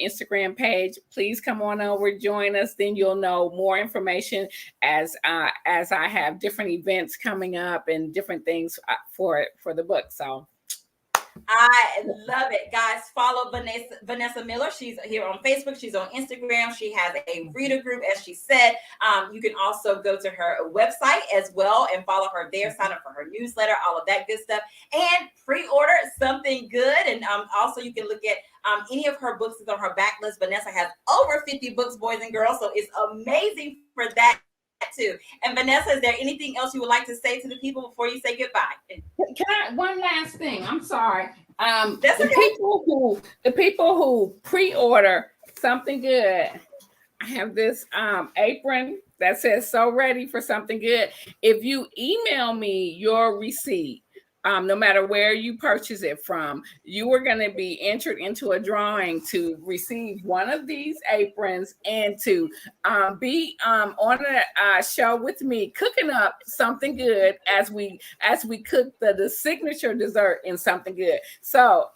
Instagram page, please come on over, join us. Then you'll know more information as I have different events coming up and different things for the book. So I love it, guys. Follow Vanessa Miller. She's here on Facebook. She's on Instagram. She has a reader group, as she said. You can also go to her website as well and follow her there. Sign up for her newsletter, all of that good stuff, and pre-order something good. And also, you can look at any of her books is on her backlist. Vanessa has over 50 books, boys and girls, so it's amazing for that too. And Vanessa, is there anything else you would like to say to the people before you say goodbye? One last thing. I'm sorry. That's okay. The people who pre-order something good, I have this apron that says "So ready for something good." If you email me your receipt, no matter where you purchase it from, you are going to be entered into a drawing to receive one of these aprons and to be on a show with me, cooking up something good as we cook the signature dessert in something good. So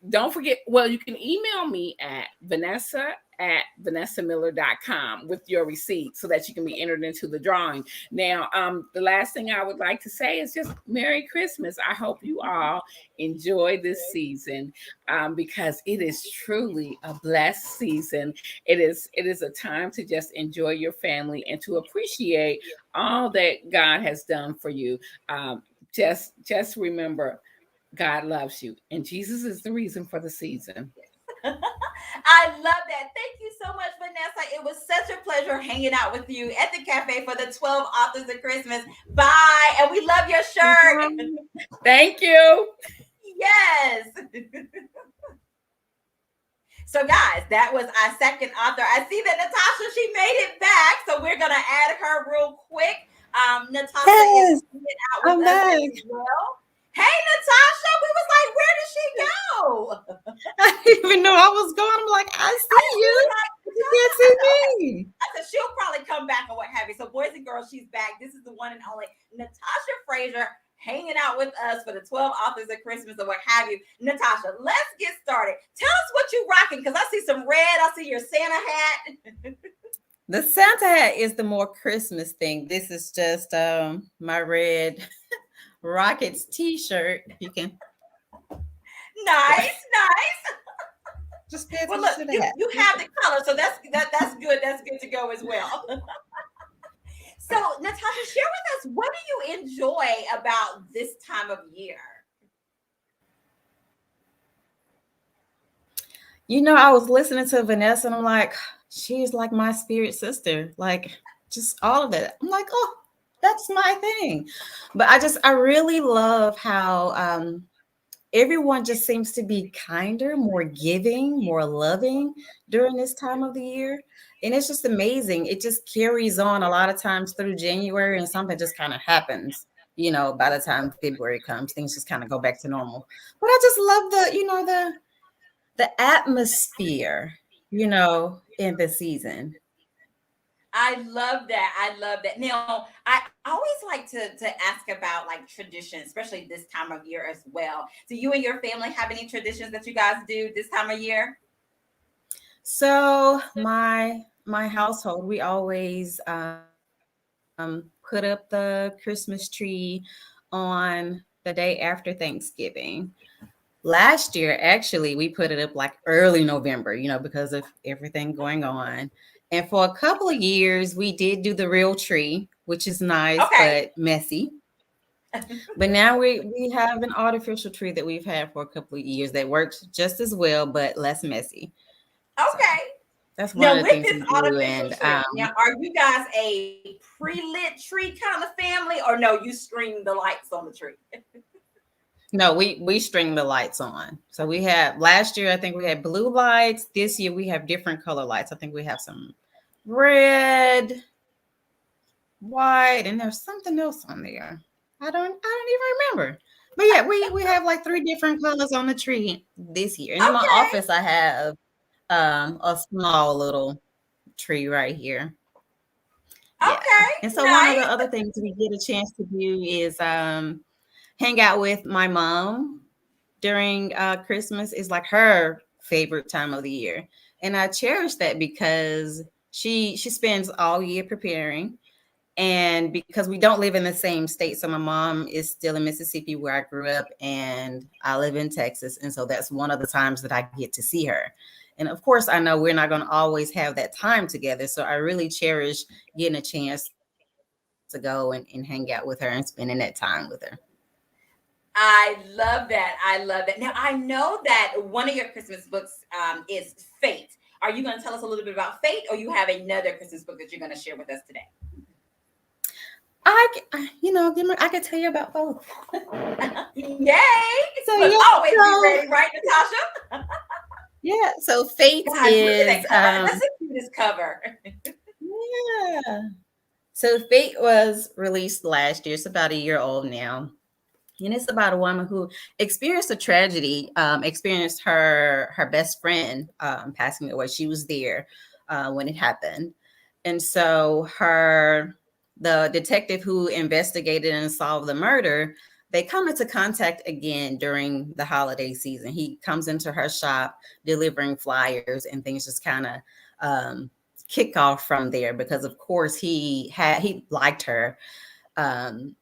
don't forget. Well, you can email me at vanessamiller.com with your receipt so that you can be entered into the drawing. Now, the last thing I would like to say is just Merry Christmas. I hope you all enjoy this season because it is truly a blessed season. It is a time to just enjoy your family and to appreciate all that God has done for you. Just remember, God loves you, and Jesus is the reason for the season. I love that. Thank you so much, Vanessa. It was such a pleasure hanging out with you at the cafe for the 12 Authors of Christmas. Bye. And we love your shirt. Thank you. Yes. So, guys, that was our second author. I see that Natasha, she made it back. So we're going to add her real quick. Natasha is out with us as well. Hey, Natasha, we was like, where did she go? I didn't even know I was going. I'm like, I see you. You can't see me. I said, she'll probably come back or what have you. So, boys and girls, she's back. This is the one and only Natasha Frazier hanging out with us for the 12 Authors of Christmas or what have you. Natasha, let's get started. Tell us what you're rocking, because I see some red. I see your Santa hat. The Santa hat is the more Christmas thing. This is just my red Rockets t-shirt. You can nice. Just well, look, you have the color, so that's good. That's good to go as well. So, Natasha, share with us, what do you enjoy about this time of year? I was listening to Vanessa and I'm like, she's like my spirit sister. Like just all of it. I'm like, oh, that's my thing. But I really love how everyone just seems to be kinder, more giving, more loving during this time of the year. And it's just amazing. It just carries on a lot of times through January and something just kind of happens. By the time February comes, things just kind of go back to normal. But I just love the atmosphere, in the season. I love that. I love that. Now, I always like to ask about like traditions, especially this time of year as well. Do you and your family have any traditions that you guys do this time of year? So my household, we always put up the Christmas tree on the day after Thanksgiving. Last year, actually, we put it up like early November, because of everything going on. And for a couple of years, we did do the real tree, which is nice Okay. but messy. But now we have an artificial tree that we've had for a couple of years that works just as well but less messy. So Okay. that's one Now, of the with things this we do. artificial And tree, now are you guys a pre-lit tree kind of family, or no? You string the lights on the tree. no, we string the lights on. So we had last year, I think we had blue lights. This year we have different color lights. I think we have some red, white, and there's something else on there. I don't even remember. But yeah, we have like three different colors on the tree this year. And in my Okay. office I have a small little tree right here. Yeah. Okay. And so one of the Nice. other things we get a chance to do is hang out with my mom during Christmas. Is like her favorite time of the year. And I cherish that because she spends all year preparing, and because we don't live in the same state. So my mom is still in Mississippi where I grew up, and I live in Texas, and so that's one of the times that I get to see her. And of course I know we're not going to always have that time together, so I really cherish getting a chance to go and hang out with her and spending that time with her. I love that. I love that. Now, I know that one of your Christmas books is Fate. Are you going to tell us a little bit about Fate, or you have another Christmas book that you're going to share with us today? I can tell you about both. Yay! So Look, yeah, always be so ready, right, Natasha? yeah, so Fate Guys, look at that is cover. That's the cutest cover. yeah. So Fate was released last year. It's about a year old now. And it's about a woman who experienced a tragedy, experienced her best friend passing away. She was there when it happened. And so the detective who investigated and solved the murder, they come into contact again during the holiday season. He comes into her shop delivering flyers, and things just kind of kick off from there, because of course he liked her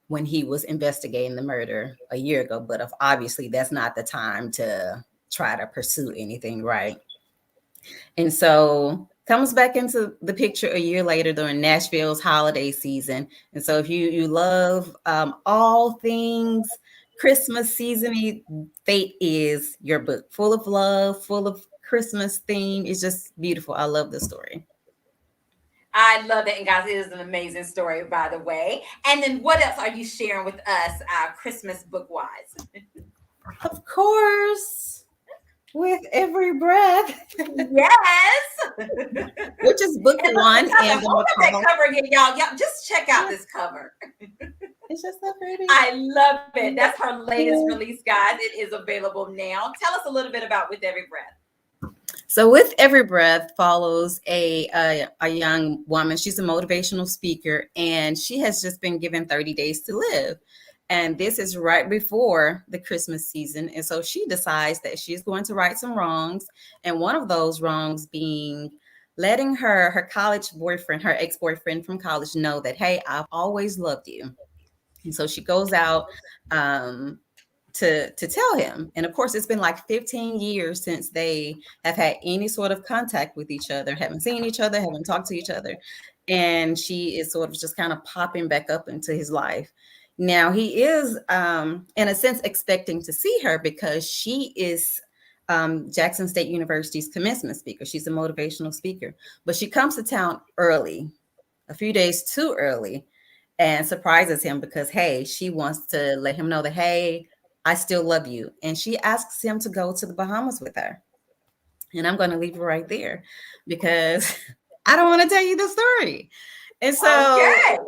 when he was investigating the murder a year ago. But obviously that's not the time to try to pursue anything, right? And so comes back into the picture a year later during Nashville's holiday season. And so if you love all things Christmas season, Fate is your book, full of love, full of Christmas theme. It's just beautiful. I love the story. I love that. And guys, it is an amazing story, by the way. And then what else are you sharing with us, Christmas book wise? Of course, with every breath, Yes. which is book And look, one Natasha, in the hold up that McCall. cover again, y'all. Y'all just check out this cover. It's just so pretty. I love it. That's her latest Yeah. release, guys. It is available now. Tell us a little bit about With Every Breath. So with every breath follows a young woman. She's a motivational speaker, and she has just been given 30 days to live. And this is right before the Christmas season. And so she decides that she's going to right some wrongs. And one of those wrongs being letting her college boyfriend, her ex-boyfriend from college, know that, hey, I've always loved you. And so she goes out to tell him. And of course, it's been like 15 years since they have had any sort of contact with each other, haven't seen each other, haven't talked to each other. And she is sort of just kind of popping back up into his life. Now he is, in a sense, expecting to see her because she is Jackson State University's commencement speaker. She's a motivational speaker, but she comes to town early, a few days too early, and surprises him because, hey, she wants to let him know that, hey, I still love you. And she asks him to go to the Bahamas with her. And I'm going to leave it right there because I don't want to tell you the story. And so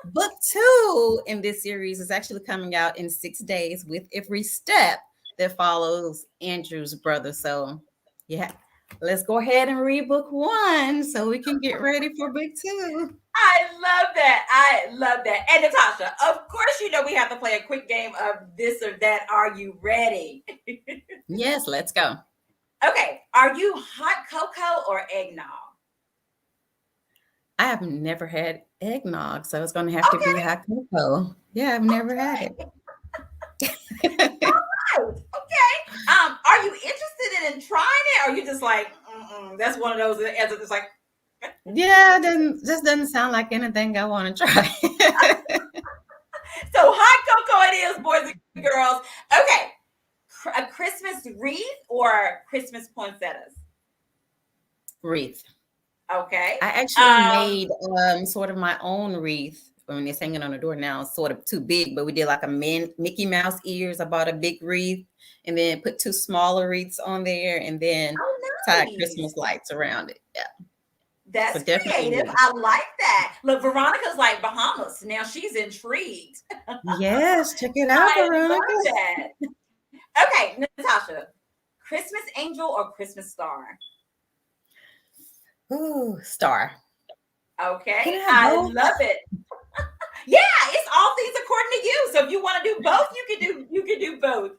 book 2 in this series is actually coming out in 6 days with every step that follows Andrew's brother. So yeah, let's go ahead and read book 1 so we can get ready for book 2. I love that. I love that. And Natasha, of course, you know we have to play a quick game of this or that. Are you ready? Yes, let's go. Okay. Are you hot cocoa or eggnog? I have never had eggnog, so it's going to have to be hot cocoa. Yeah, I've never had it. Okay. Are you interested in trying it, or are you just like, that's one of those as it's like, yeah, just doesn't sound like anything I want to try. So hot cocoa it is, boys and girls. Okay. A Christmas wreath or Christmas poinsettias? Wreath. Okay. I actually made sort of my own wreath. When it's hanging on the door now, it's sort of too big, but we did like a Mickey Mouse ears. I bought a big wreath and then put 2 smaller wreaths on there and then tied Christmas lights around it. Yeah. That's so creative. I like that. Look, Veronica's like Bahamas. Now she's intrigued. Yes, check it out, Veronica. Love that. Okay, Natasha, Christmas angel or Christmas star? Ooh, star. Okay, I love it. Yeah, it's all things according to you. So if you want to do both, you can do both.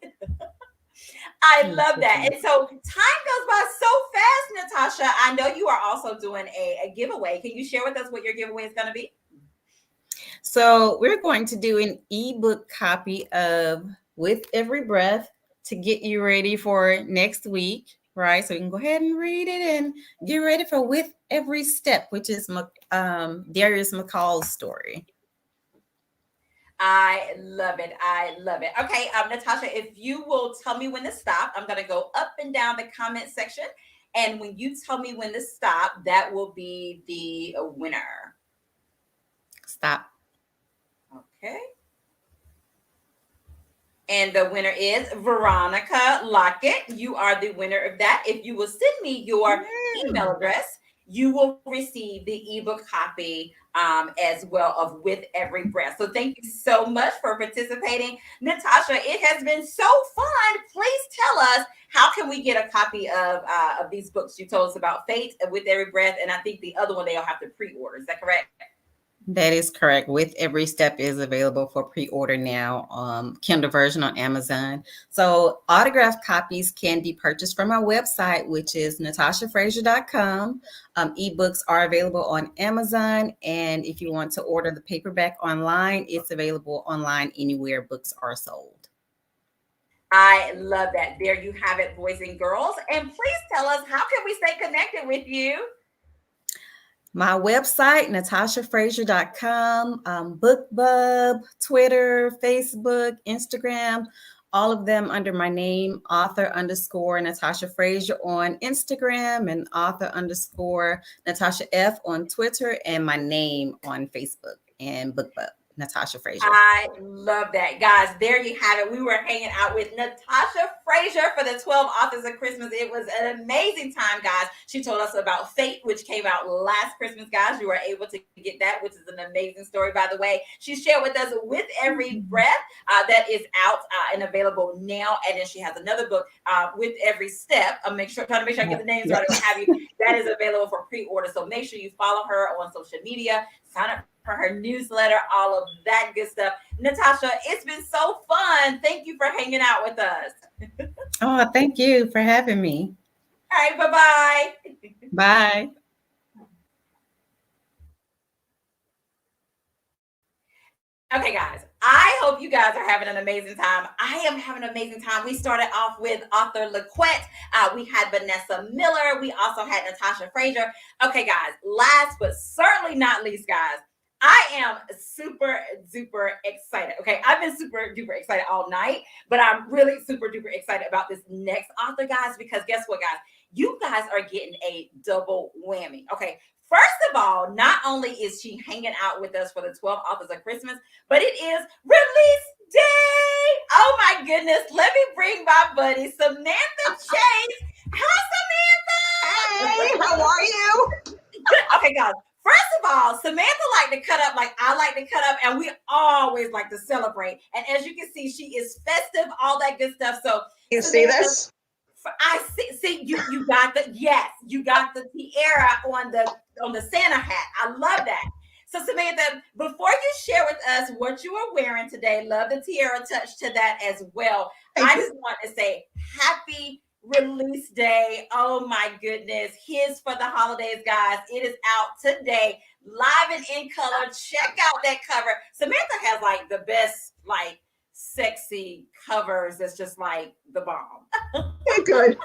I love that. And so time goes by so fast, Natasha. I know you are also doing a giveaway. Can you share with us what your giveaway is going to be? So we're going to do an ebook copy of With Every Breath to get you ready for next week, right? So you can go ahead and read it and get ready for With Every Step, which is Darius McCall's story. I love it. I love it. Okay, Natasha, if you will tell me when to stop, I'm going to go up and down the comment section. And when you tell me when to stop, that will be the winner. Stop. Okay. And the winner is Veronica LaQuette. You are the winner of that. If you will send me your email address, you will receive the ebook copy as well of With Every Breath. So thank you so much for participating. Natasha, it has been so fun. Please tell us, how can we get a copy of these books? You told us about Fate, With Every Breath, and I think the other one they'll have to pre-order. Is that correct? That is correct. With Every Step is available for pre-order now, Kindle version on Amazon. So autographed copies can be purchased from our website, which is natashafrazier.com. Ebooks are available on Amazon. And if you want to order the paperback online, it's available online anywhere books are sold. I love that. There you have it, boys and girls. And please tell us, how can we stay connected with you? My website, natashafrazier.com, BookBub, Twitter, Facebook, Instagram, all of them under my name, author_Natasha Frazier on Instagram and author_Natasha F on Twitter, and my name on Facebook and BookBub. Natasha Frazier. I love that. Guys, there you have it. We were hanging out with Natasha Frazier for the 12 Authors of Christmas. It was an amazing time, guys. She told us about Fate, which came out last Christmas, guys. You were able to get that, which is an amazing story, by the way. She shared with us With Every Breath, that is out and available now. And then she has another book, With Every Step. I'm trying to make sure I get the names right. What have you. That is available for pre-order. So make sure you follow her on social media. Sign up for her newsletter, all of that good stuff. Natasha, it's been so fun. Thank you for hanging out with us. Oh, thank you for having me. All right, bye-bye. Bye. Okay, guys, I hope you guys are having an amazing time. I am having an amazing time. We started off with author LaQuette. We had Vanessa Miller. We also had Natasha Frazier. Okay, guys, last but certainly not least, guys, I am super duper excited. Okay, I've been super duper excited all night, but I'm really super duper excited about this next author, guys, because guess what, guys? You guys are getting a double whammy. Okay, first of all, not only is she hanging out with us for the 12 authors of Christmas, but it is release day. Oh my goodness. Let me bring my buddy, Samantha Chase. Hi, Samantha. Hey, how are you? Okay, guys. First of all, Samantha like to cut up like I like to cut up, and we always like to celebrate. And as you can see, she is festive, all that good stuff. So You Samantha, see this? I see you got the you got the tiara on the Santa hat. I love that. So Samantha, before you share with us what you are wearing today, love the tiara touch to that as well. I just want to say happy release day. Oh my goodness. His for the holidays, guys. It is out today, live and in color. Check out that cover. Samantha has like the best, like sexy covers. That's just like the bomb. Okay, good.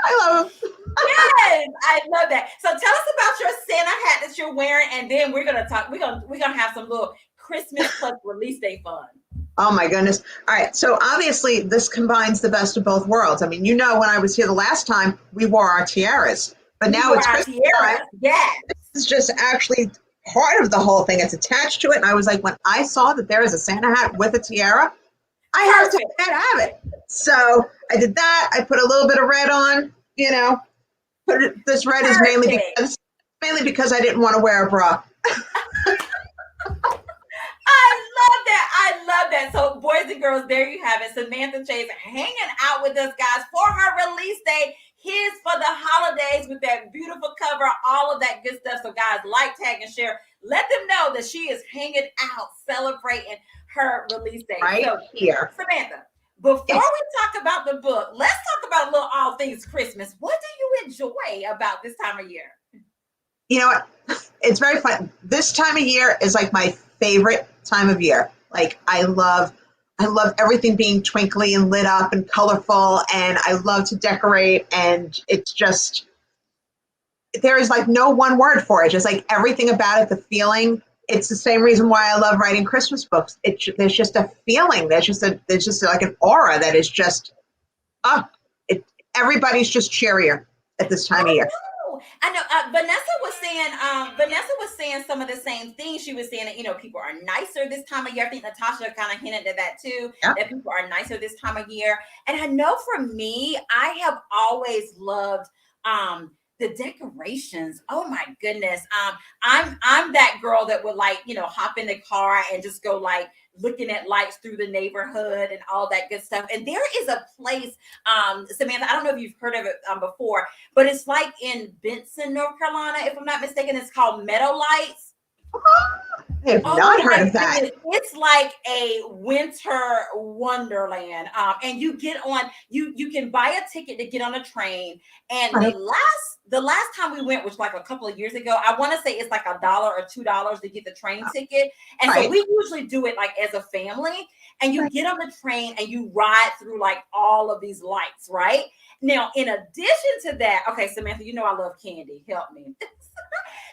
I love them. Yes, I love that. So tell us about your Santa hat that you're wearing, and then we're gonna talk. We're gonna have some little Christmas plus release day fun. Oh my goodness. All right. So obviously this combines the best of both worlds. I mean, you know, when I was here the last time, we wore our tiaras, but now it's Christmas time. Yes. This is just actually part of the whole thing. It's attached to it. And I was like, when I saw that there is a Santa hat with a tiara, I have to have it. So I did that. I put a little bit of red on, you know, this red is mainly because I didn't want to wear a bra. I love that. So boys and girls, there you have it. Samantha Chase hanging out with us, guys, for her release day. His for the holidays with that beautiful cover, all of that good stuff. So guys, like, tag, and share. Let them know that she is hanging out, celebrating her release day. Right so, here. Samantha, before we talk about the book, let's talk about a little all things Christmas. What do you enjoy about this time of year? You know what? It's very fun. This time of year is like my favorite time of year. Like I love everything being twinkly and lit up and colorful, and I love to decorate, and it's just, there is like no one word for it. Just like everything about it, the feeling. It's the same reason why I love writing Christmas books. There's just a feeling. There's just like an aura that is just, everybody's just cheerier at this time of year. I know Vanessa was saying some of the same things. She was saying that, you know, people are nicer this time of year. I think Natasha kind of hinted at that too, that people are nicer this time of year. And I know for me, I have always loved the decorations. Oh my goodness. I'm that girl that would like, you know, hop in the car and just go like looking at lights through the neighborhood and all that good stuff. And there is a place, Samantha, I don't know if you've heard of it before, but it's like in Benson, North Carolina, if I'm not mistaken. It's called Meadow Lights. I have not heard of that. It's like a winter wonderland. And you get on, you can buy a ticket to get on a train. And the last time we went, which like a couple of years ago, I want to say it's like $1 or $2 to get the train ticket. And so we usually do it like as a family, and you get on the train and you ride through like all of these lights, right? Now, in addition to that, okay, Samantha, you know I love candy. Help me.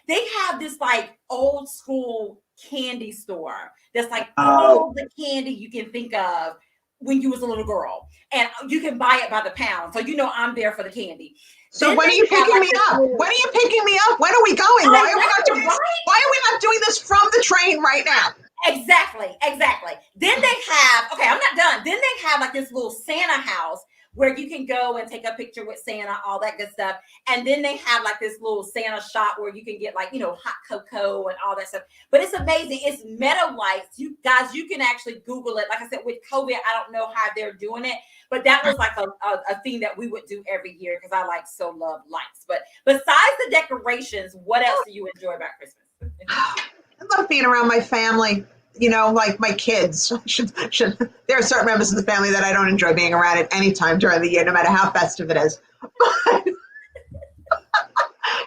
They have this like old school candy store that's like all the candy you can think of when you was a little girl, and you can buy it by the pound. So you know I'm there for the candy. So when are you picking me up? When are you picking me up? When are we going? Why are we not doing this from the train right now? Exactly. Then they have, okay, I'm not done. Then they have like this little Santa house where you can go and take a picture with Santa, all that good stuff. And then they have like this little Santa shop where you can get like, you know, hot cocoa and all that stuff. But it's amazing. It's Meadow Lights. You guys, you can actually Google it. Like I said, with COVID, I don't know how they're doing it, but that was like a thing that we would do every year because I like so love lights. But besides the decorations, what else do you enjoy about Christmas? I love being around my family. You know, like my kids. There are certain members of the family that I don't enjoy being around at any time during the year, no matter how festive it is.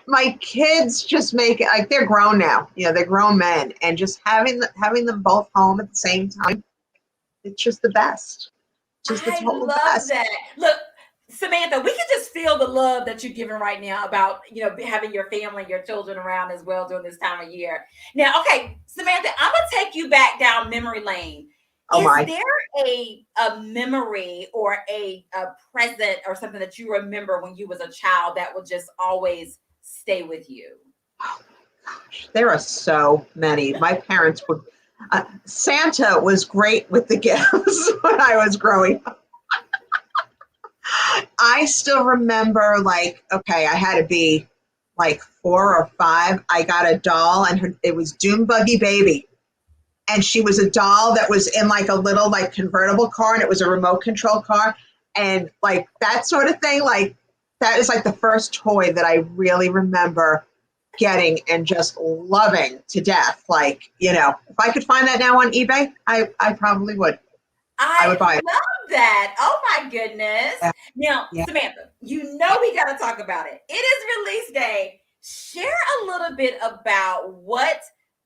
My kids just make it like they're grown now. You know, they're grown men, and just having them both home at the same time, it's just the best. Just the total best. I love that. Look, Samantha, we can just feel the love that you're giving right now about, having your family, your children around as well during this time of year. Now, okay, Samantha, I'm going to take you back down memory lane. Oh my. Is there a memory or a present or something that you remember when you was a child that will just always stay with you? Oh my gosh, there are so many. My parents would, Santa was great with the gifts when I was growing up. I still remember, like, okay, I had to be like 4 or 5. I got a doll, and it was Doom Buggy Baby. And she was a doll that was in like a little like convertible car, and it was a remote control car. And like that sort of thing, like that is like the first toy that I really remember getting and just loving to death. Like, if I could find that now on eBay, I probably would. I would buy it. Love that. Oh my goodness. Yeah. Now, Yeah. Samantha, we got to talk about it. It is release day. Share a little bit about what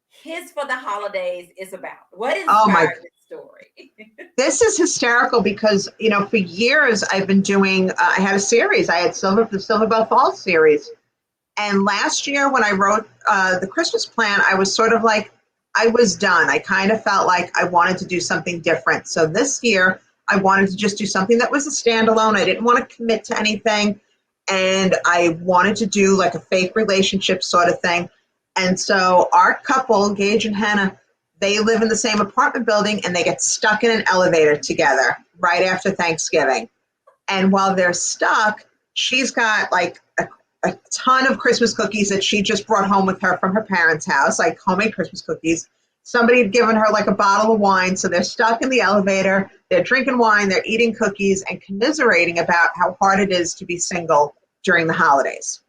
His for the Holidays is about. What inspired this story? This is hysterical because, for years I've been doing, I had a series. I had the Silver Bell Falls series. And last year when I wrote the Christmas plan, I was sort of like, I was done. I kind of felt like I wanted to do something different. So this year I wanted to just do something that was a standalone. I didn't want to commit to anything. And I wanted to do like a fake relationship sort of thing. And so our couple, Gage and Hannah, they live in the same apartment building, and they get stuck in an elevator together right after Thanksgiving. And while they're stuck, she's got like a ton of Christmas cookies that she just brought home with her from her parents' house, like homemade Christmas cookies. Somebody had given her like a bottle of wine. So they're stuck in the elevator. They're drinking wine. They're eating cookies and commiserating about how hard it is to be single during the holidays.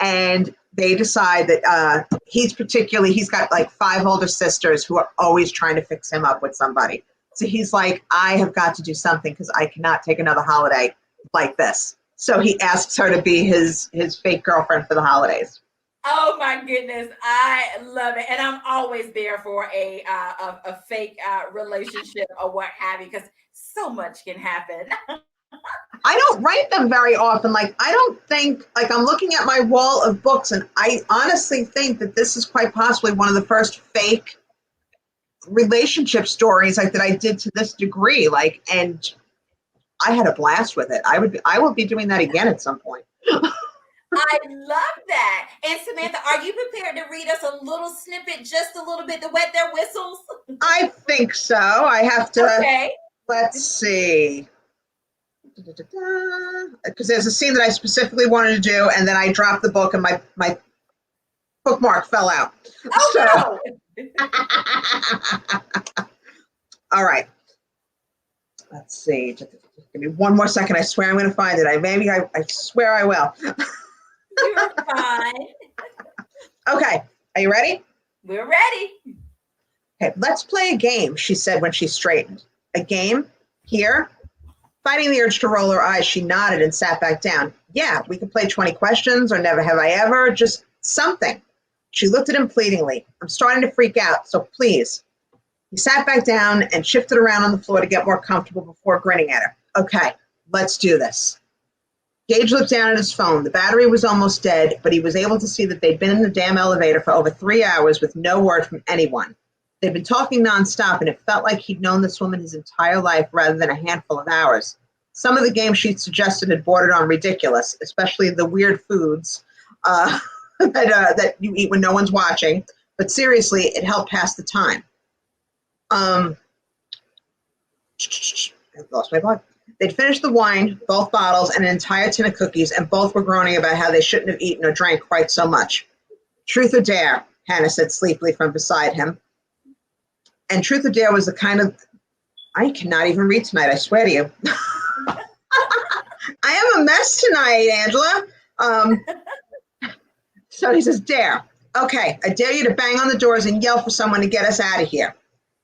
And they decide that he's got like 5 older sisters who are always trying to fix him up with somebody. So he's like, I have got to do something because I cannot take another holiday like this. So he asks her to be his fake girlfriend for the holidays. Oh my goodness, I love it, and I'm always there for a fake relationship or what have you, because so much can happen. I don't write them very often. Like, I don't think, like, I'm looking at my wall of books, and I honestly think that this is quite possibly one of the first fake relationship stories like that I did to this degree. Like, and I had a blast with it. I will be doing that again at some point. I love that. And Samantha, are you prepared to read us a little snippet, just a little bit, to wet their whistles? I think so. I have to. Okay. Let's see. Because there's a scene that I specifically wanted to do, and then I dropped the book, and my bookmark fell out. Oh, no. All right. Let's see. Give me one more second. I swear I'm going to find it. I swear I will. You're fine. Okay. Are you ready? We're ready. Okay. Let's play a game, she said when she straightened. A game? Here? Fighting the urge to roll her eyes, she nodded and sat back down. Yeah, we could play 20 questions or never have I ever. Just something. She looked at him pleadingly. I'm starting to freak out, so please. He sat back down and shifted around on the floor to get more comfortable before grinning at her. Okay, let's do this. Gage looked down at his phone. The battery was almost dead, but he was able to see that they'd been in the damn elevator for over 3 hours with no word from anyone. They'd been talking nonstop, and it felt like he'd known this woman his entire life rather than a handful of hours. Some of the games she'd suggested had bordered on ridiculous, especially the weird foods that you eat when no one's watching. But seriously, it helped pass the time. I lost my thought. They'd finished the wine, both bottles, and an entire tin of cookies, and both were groaning about how they shouldn't have eaten or drank quite so much. Truth or dare, Hannah said sleepily from beside him. And truth or dare was the kind of... I cannot even read tonight, I swear to you. I am a mess tonight, Angela. So he says, dare. Okay, I dare you to bang on the doors and yell for someone to get us out of here.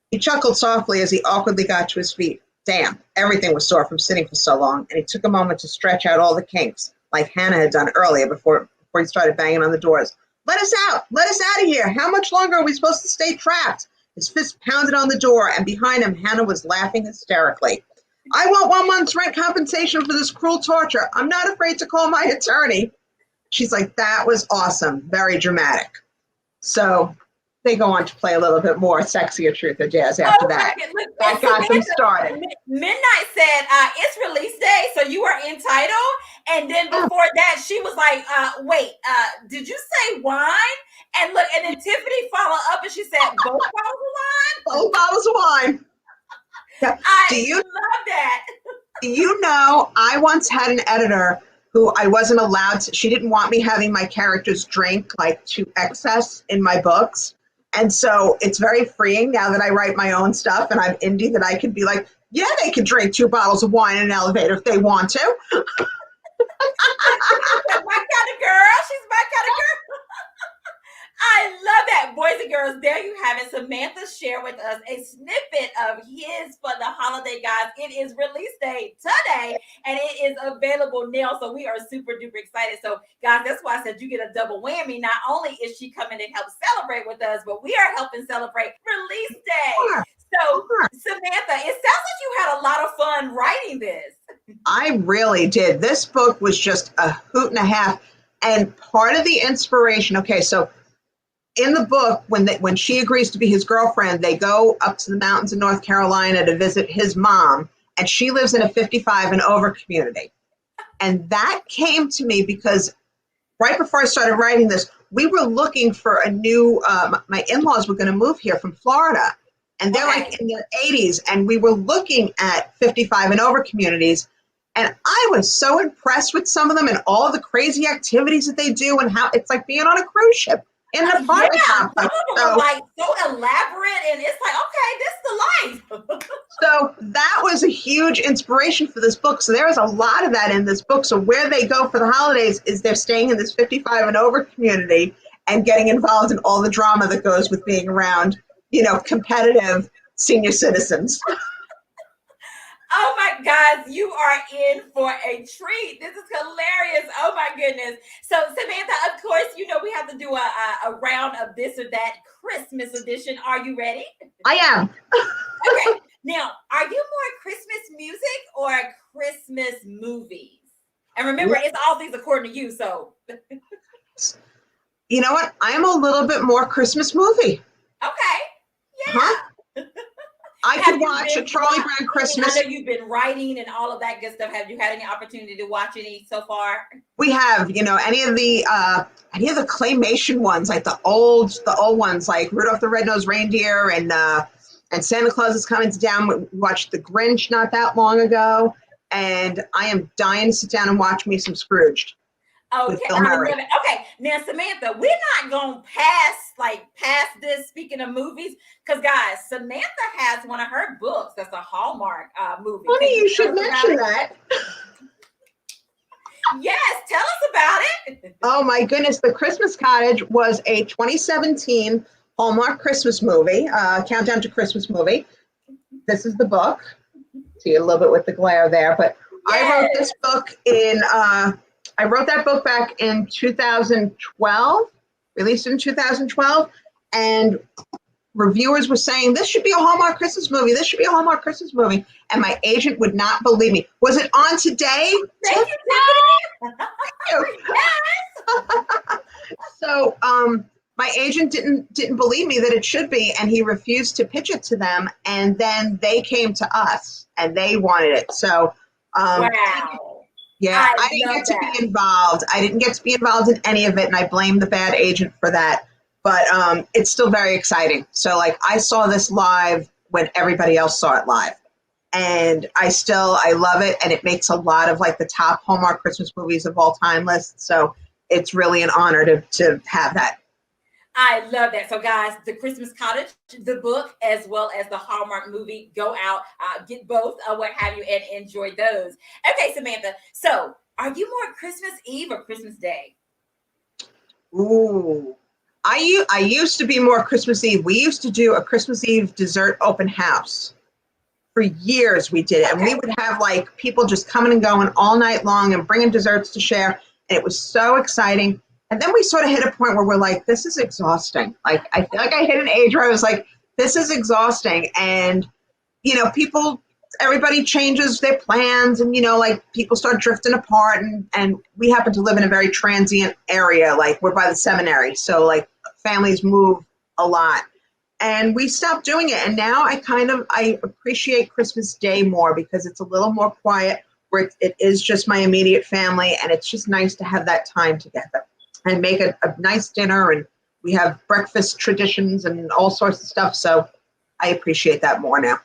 He chuckled softly as he awkwardly got to his feet. Damn, everything was sore from sitting for so long, and he took a moment to stretch out all the kinks, like Hannah had done earlier before he started banging on the doors. Let us out! Let us out of here! How much longer are we supposed to stay trapped? His fist pounded on the door, and behind him, Hannah was laughing hysterically. I want 1 month's rent compensation for this cruel torture. I'm not afraid to call my attorney. She's like, that was awesome. Very dramatic. So they go on to play a little bit more Sexier Truth or Jazz after that. Look, That got them started. Midnight said, it's release day, so you are entitled. And then before that, she was like, wait, did you say wine? And look, and then Tiffany followed up and she said, both bottles of wine? Both bottles of wine. I love that. You know, I once had an editor who I wasn't allowed to, she didn't want me having my characters drink like to excess in my books. And so it's very freeing now that I write my own stuff and I'm indie that I can be like, yeah, they can drink 2 bottles of wine in an elevator if they want to. She's my kind of girl. She's my kind of girl. I love that. Boys and girls, there you have it. Samantha shared with us a snippet of his for the holiday, guys. It is release day today, and it is available now. So we are super duper excited. So, guys, that's why I said you get a double whammy. Not only is she coming and help celebrate with us, but we are helping celebrate release day. So, Samantha, it sounds like you had a lot of fun writing this. I really did. This book was just a hoot and a half. And part of the inspiration, okay, so in the book, when she agrees to be his girlfriend, they go up to the mountains in North Carolina to visit his mom, and she lives in a 55 and over community. And that came to me because right before I started writing this, we were looking for a new, my in-laws were going to move here from Florida, and they're like in their 80s, and we were looking at 55 and over communities. And I was so impressed with some of them and all the crazy activities that they do and how it's like being on a cruise ship. In the apartment complex. Some of them are like so elaborate, and it's like, okay, this is the life. So that was a huge inspiration for this book. So there is a lot of that in this book. So where they go for the holidays is they're staying in this 55 and over community and getting involved in all the drama that goes with being around, you know, competitive senior citizens. Oh my God, you are in for a treat. This is hilarious. Oh my goodness. So Samantha, of course, you know we have to do a round of this or that Christmas edition. Are you ready? I am. Okay. Now, are you more Christmas music or Christmas movies? And remember, it's all things according to you. So, you know what? I am a little bit more Christmas movie. Okay. Yeah. Huh? I could watch a Charlie Brown Christmas. I know you've been writing and all of that good stuff. Have you had any opportunity to watch any so far? We have, you know, any of the claymation ones, like the old ones, like Rudolph the Red-Nosed Reindeer and Santa Claus is Coming to Town. We watched The Grinch not that long ago, and I am dying to sit down and watch me some Scrooged. Okay, I love it. Okay, now Samantha, we're not gonna pass this. Speaking of movies, because guys, Samantha has one of her books that's a Hallmark movie. Funny you should mention that. Yes, tell us about it. Oh my goodness, The Christmas Cottage was a 2017 Hallmark Christmas movie, Countdown to Christmas movie. This is the book. See a little bit with the glare there, but yes. I wrote this book in. I wrote that book back in 2012, released in 2012, and reviewers were saying, this should be a Hallmark Christmas movie. This should be a Hallmark Christmas movie. And my agent would not believe me. Was it on today? Thank you. Yes. So my agent didn't believe me that it should be, and he refused to pitch it to them. And then they came to us, and they wanted it. So wow. Yeah, I didn't get to be involved. I didn't get to be involved in any of it, and I blame the bad agent for that. But it's still very exciting. So, like, I saw this live when everybody else saw it live. And I love it, and it makes a lot of, like, the top Hallmark Christmas movies of all time lists. So it's really an honor to have that. I love that. So, guys, The Christmas Cottage, the book, as well as the Hallmark movie, go out, get both, what have you, and enjoy those. Okay, Samantha. So, are you more Christmas Eve or Christmas Day? Ooh, I used to be more Christmas Eve. We used to do a Christmas Eve dessert open house. For years, we did it, and we would have like people just coming and going all night long and bringing desserts to share, and it was so exciting. And then we sort of hit a point where we're like, this is exhausting. Like, I feel like I hit an age where I was like, this is exhausting. And, you know, people everybody changes their plans, and like people start drifting apart, and we happen to live in a very transient area. Like, we're by the seminary, so like families move a lot, and we stopped doing it. And now I appreciate Christmas Day more because it's a little more quiet, where it is just my immediate family, and it's just nice to have that time together and make a nice dinner, and we have breakfast traditions and all sorts of stuff. So I appreciate that more now.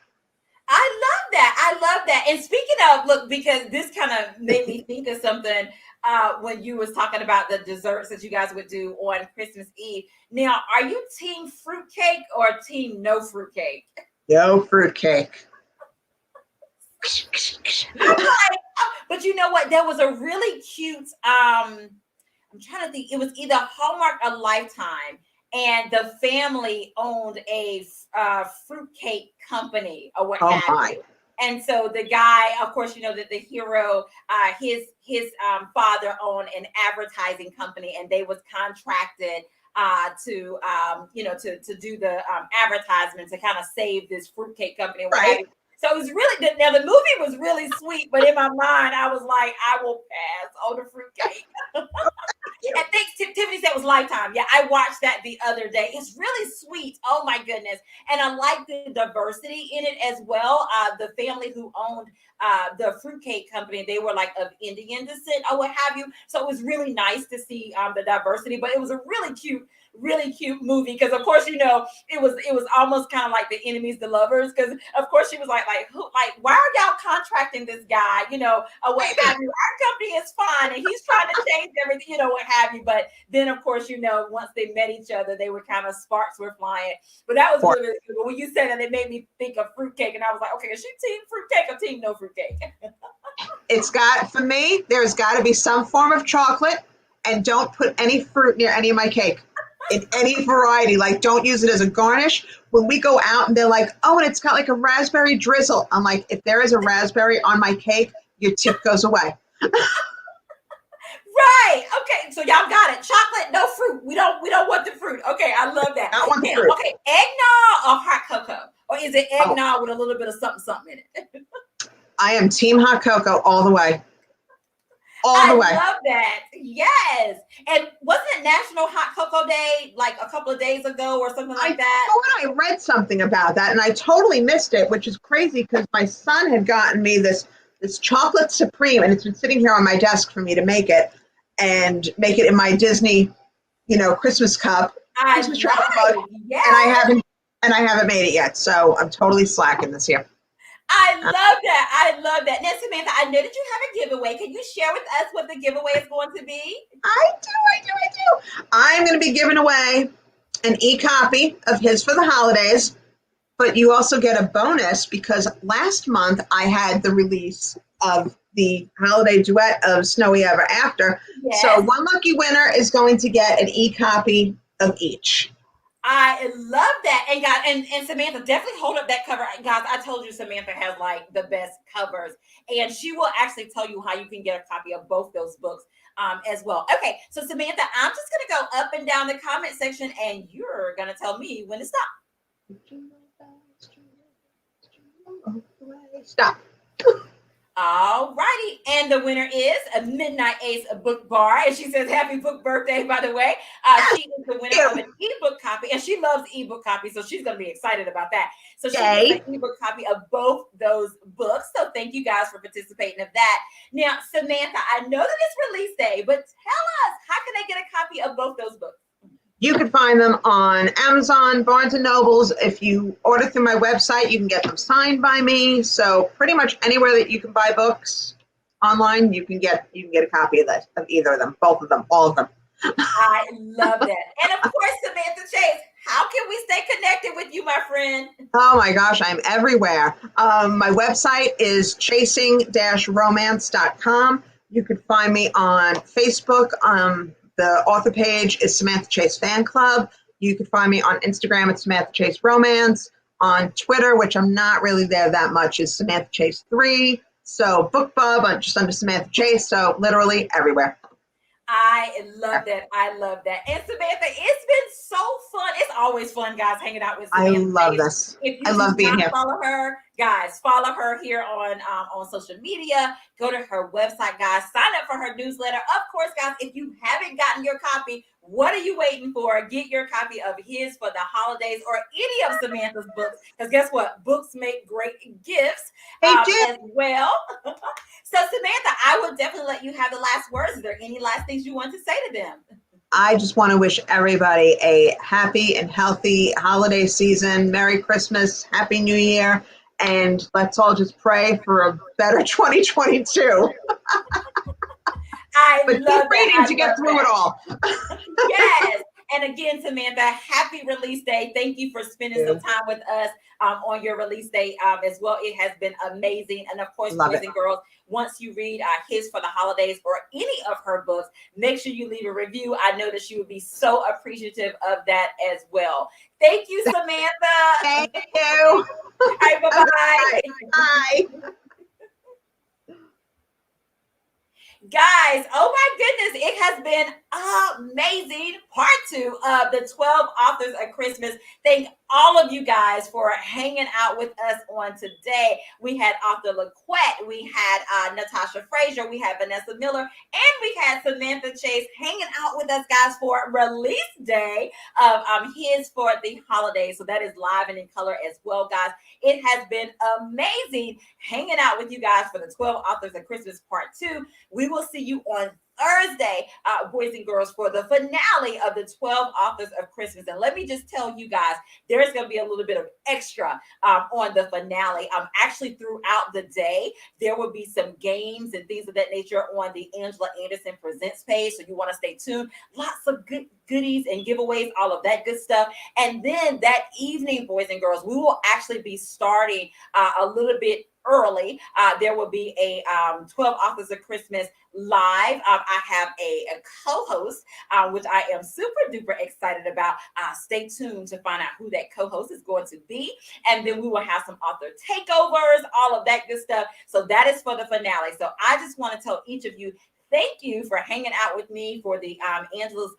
I love that. I love that. And speaking of, look, because this kind of made me think of something when you was talking about the desserts that you guys would do on Christmas Eve. Now, are you team fruitcake or team no fruitcake? No fruitcake. But you know what? There was a really cute, I'm trying to think, it was either Hallmark or Lifetime, and the family owned a fruitcake company or what have you. And so the guy, of course, that the hero, his father owned an advertising company, and they was contracted to do the advertisement to kind of save this fruitcake company. Right. So it was really, now the movie was really sweet, but in my mind, I was like, I will pass on the fruitcake. I think Tiffany said it was Lifetime. Yeah, I watched that the other day. It's really sweet. Oh my goodness. And I like the diversity in it as well. The family who owned the fruitcake company, they were like of Indian descent or what have you. So it was really nice to see the diversity, but it was a really cute movie because of course it was almost kind of like the enemies to lovers, because of course she was like why are y'all contracting this guy, or what have you? Our company is fine and he's trying to change everything, what have you. But then of course once they met each other, they were kind of, sparks were flying. But that was really, really good. When you said that, it made me think of fruitcake, and I was like, okay, is she team fruitcake or team no fruitcake? For me, there's got to be some form of chocolate, and don't put any fruit near any of my cake. In any variety, like don't use it as a garnish. When we go out and they're like, oh, and it's got like a raspberry drizzle, I'm like, if there is a raspberry on my cake, your tip goes away. Right. Okay. So y'all got it. Chocolate, no fruit. We don't want the fruit. Okay. I love that. Not want the fruit. Okay. Eggnog or hot cocoa, or is it eggnog with a little bit of something in it? I am team hot cocoa all the way. I love that. Yes. And wasn't it National Hot Cocoa Day like a couple of days ago or something like that? I read something about that and I totally missed it, which is crazy because my son had gotten me this chocolate supreme, and it's been sitting here on my desk for me to make it in my Disney, Christmas cup. Christmas chocolate mug, yes. And I haven't made it yet. So I'm totally slacking this year. I love that. Now, Samantha, I know that you have a giveaway. Can you share with us what the giveaway is going to be? I do. I'm going to be giving away an e-copy of His for the Holidays, but you also get a bonus because last month I had the release of the holiday duet of Snowy Ever After. Yes. So one lucky winner is going to get an e-copy of each. I love that. And guys, and Samantha, definitely hold up that cover. Guys, I told you Samantha has like the best covers, and she will actually tell you how you can get a copy of both those books as well. Okay, so Samantha, I'm just going to go up and down the comment section, and you're going to tell me when to stop. Stop. All righty. And the winner is a Midnight Ace Book Bar. And she says, happy book birthday, by the way. She is the winner of an ebook copy. And she loves ebook copies, so she's going to be excited about that. So she gets an ebook copy of both those books. So thank you guys for participating of that. Now, Samantha, I know that it's release day, but tell us, how can they get a copy of both those books? You can find them on Amazon, Barnes & Nobles. If you order through my website, you can get them signed by me. So pretty much anywhere that you can buy books online, you can get a copy of either of them, both of them, all of them. I love that. And of course, Samantha Chase, how can we stay connected with you, my friend? Oh my gosh, I'm everywhere. My website is chasing-romance.com. You can find me on Facebook. The author page is Samantha Chase Fan Club. You can find me on Instagram at Samantha Chase Romance. On Twitter, which I'm not really there that much, is Samantha Chase 3. So BookBub, I'm just under Samantha Chase. So literally everywhere. I love that. And Samantha, it's been so fun. It's always fun, guys, hanging out with I Samantha. love this. If you I love do being not here. follow her, guys, follow her here on social media. Go to her website, guys. Sign up for her newsletter. Of course, guys, if you haven't gotten your copy, what are you waiting for? Get your copy of His for the Holidays or any of Samantha's books. Because guess what? Books make great gifts They do. as well. So, Samantha, I would definitely let you have the last words. Is there any last things you want to say to them? I just want to wish everybody a happy and healthy holiday season. Merry Christmas, Happy New Year, and let's all just pray for a better 2022. I But love keep reading that. to get through it all. Yes. And again, Samantha, happy release day. Thank you for spending some time with us on your release day as well. It has been amazing. And of course, Love boys it. and girls, once you read His for the Holidays or any of her books, make sure you leave a review. I know that she would be so appreciative of that as well. Thank you, Samantha. Thank you. All right, bye-bye. Bye. Guys, oh my goodness, it has been amazing. Part 2 of the 12 Authors of Christmas. Thank all of you guys for hanging out with us on today. We had author LaQuette, we had Natasha Frazier, we had Vanessa Miller, and we had Samantha Chase hanging out with us, guys, for release day of His for the Holidays. So that is live and in color as well, guys. It has been amazing hanging out with you guys for the 12 Authors of Christmas Part 2. We will see you on Thursday, boys and girls, for the finale of the 12 Authors of Christmas. And let me just tell you guys, there's going to be a little bit of extra on the finale. Actually, throughout the day, there will be some games and things of that nature on the Angela Anderson Presents page. So you want to stay tuned. Lots of good goodies and giveaways, all of that good stuff. And then that evening, boys and girls, we will actually be starting a little bit early. There will be a 12 Authors of Christmas live. I have a co-host, which I am super duper excited about. Stay tuned to find out who that co-host is going to be. And then we will have some author takeovers, all of that good stuff. So that is for the finale. So I just want to tell each of you, thank you for hanging out with me for the Angela's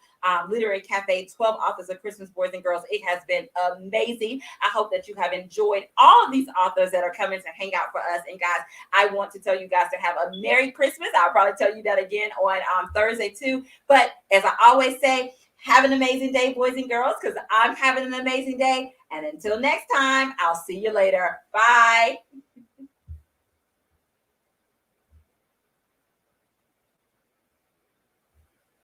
Literary Cafe 12 Authors of Christmas, boys and girls. It has been amazing. I hope that you have enjoyed all of these authors that are coming to hang out for us. And guys, I want to tell you guys to have a Merry Christmas. I'll probably tell you that again on Thursday too. But as I always say, have an amazing day, boys and girls, because I'm having an amazing day. And until next time, I'll see you later. Bye.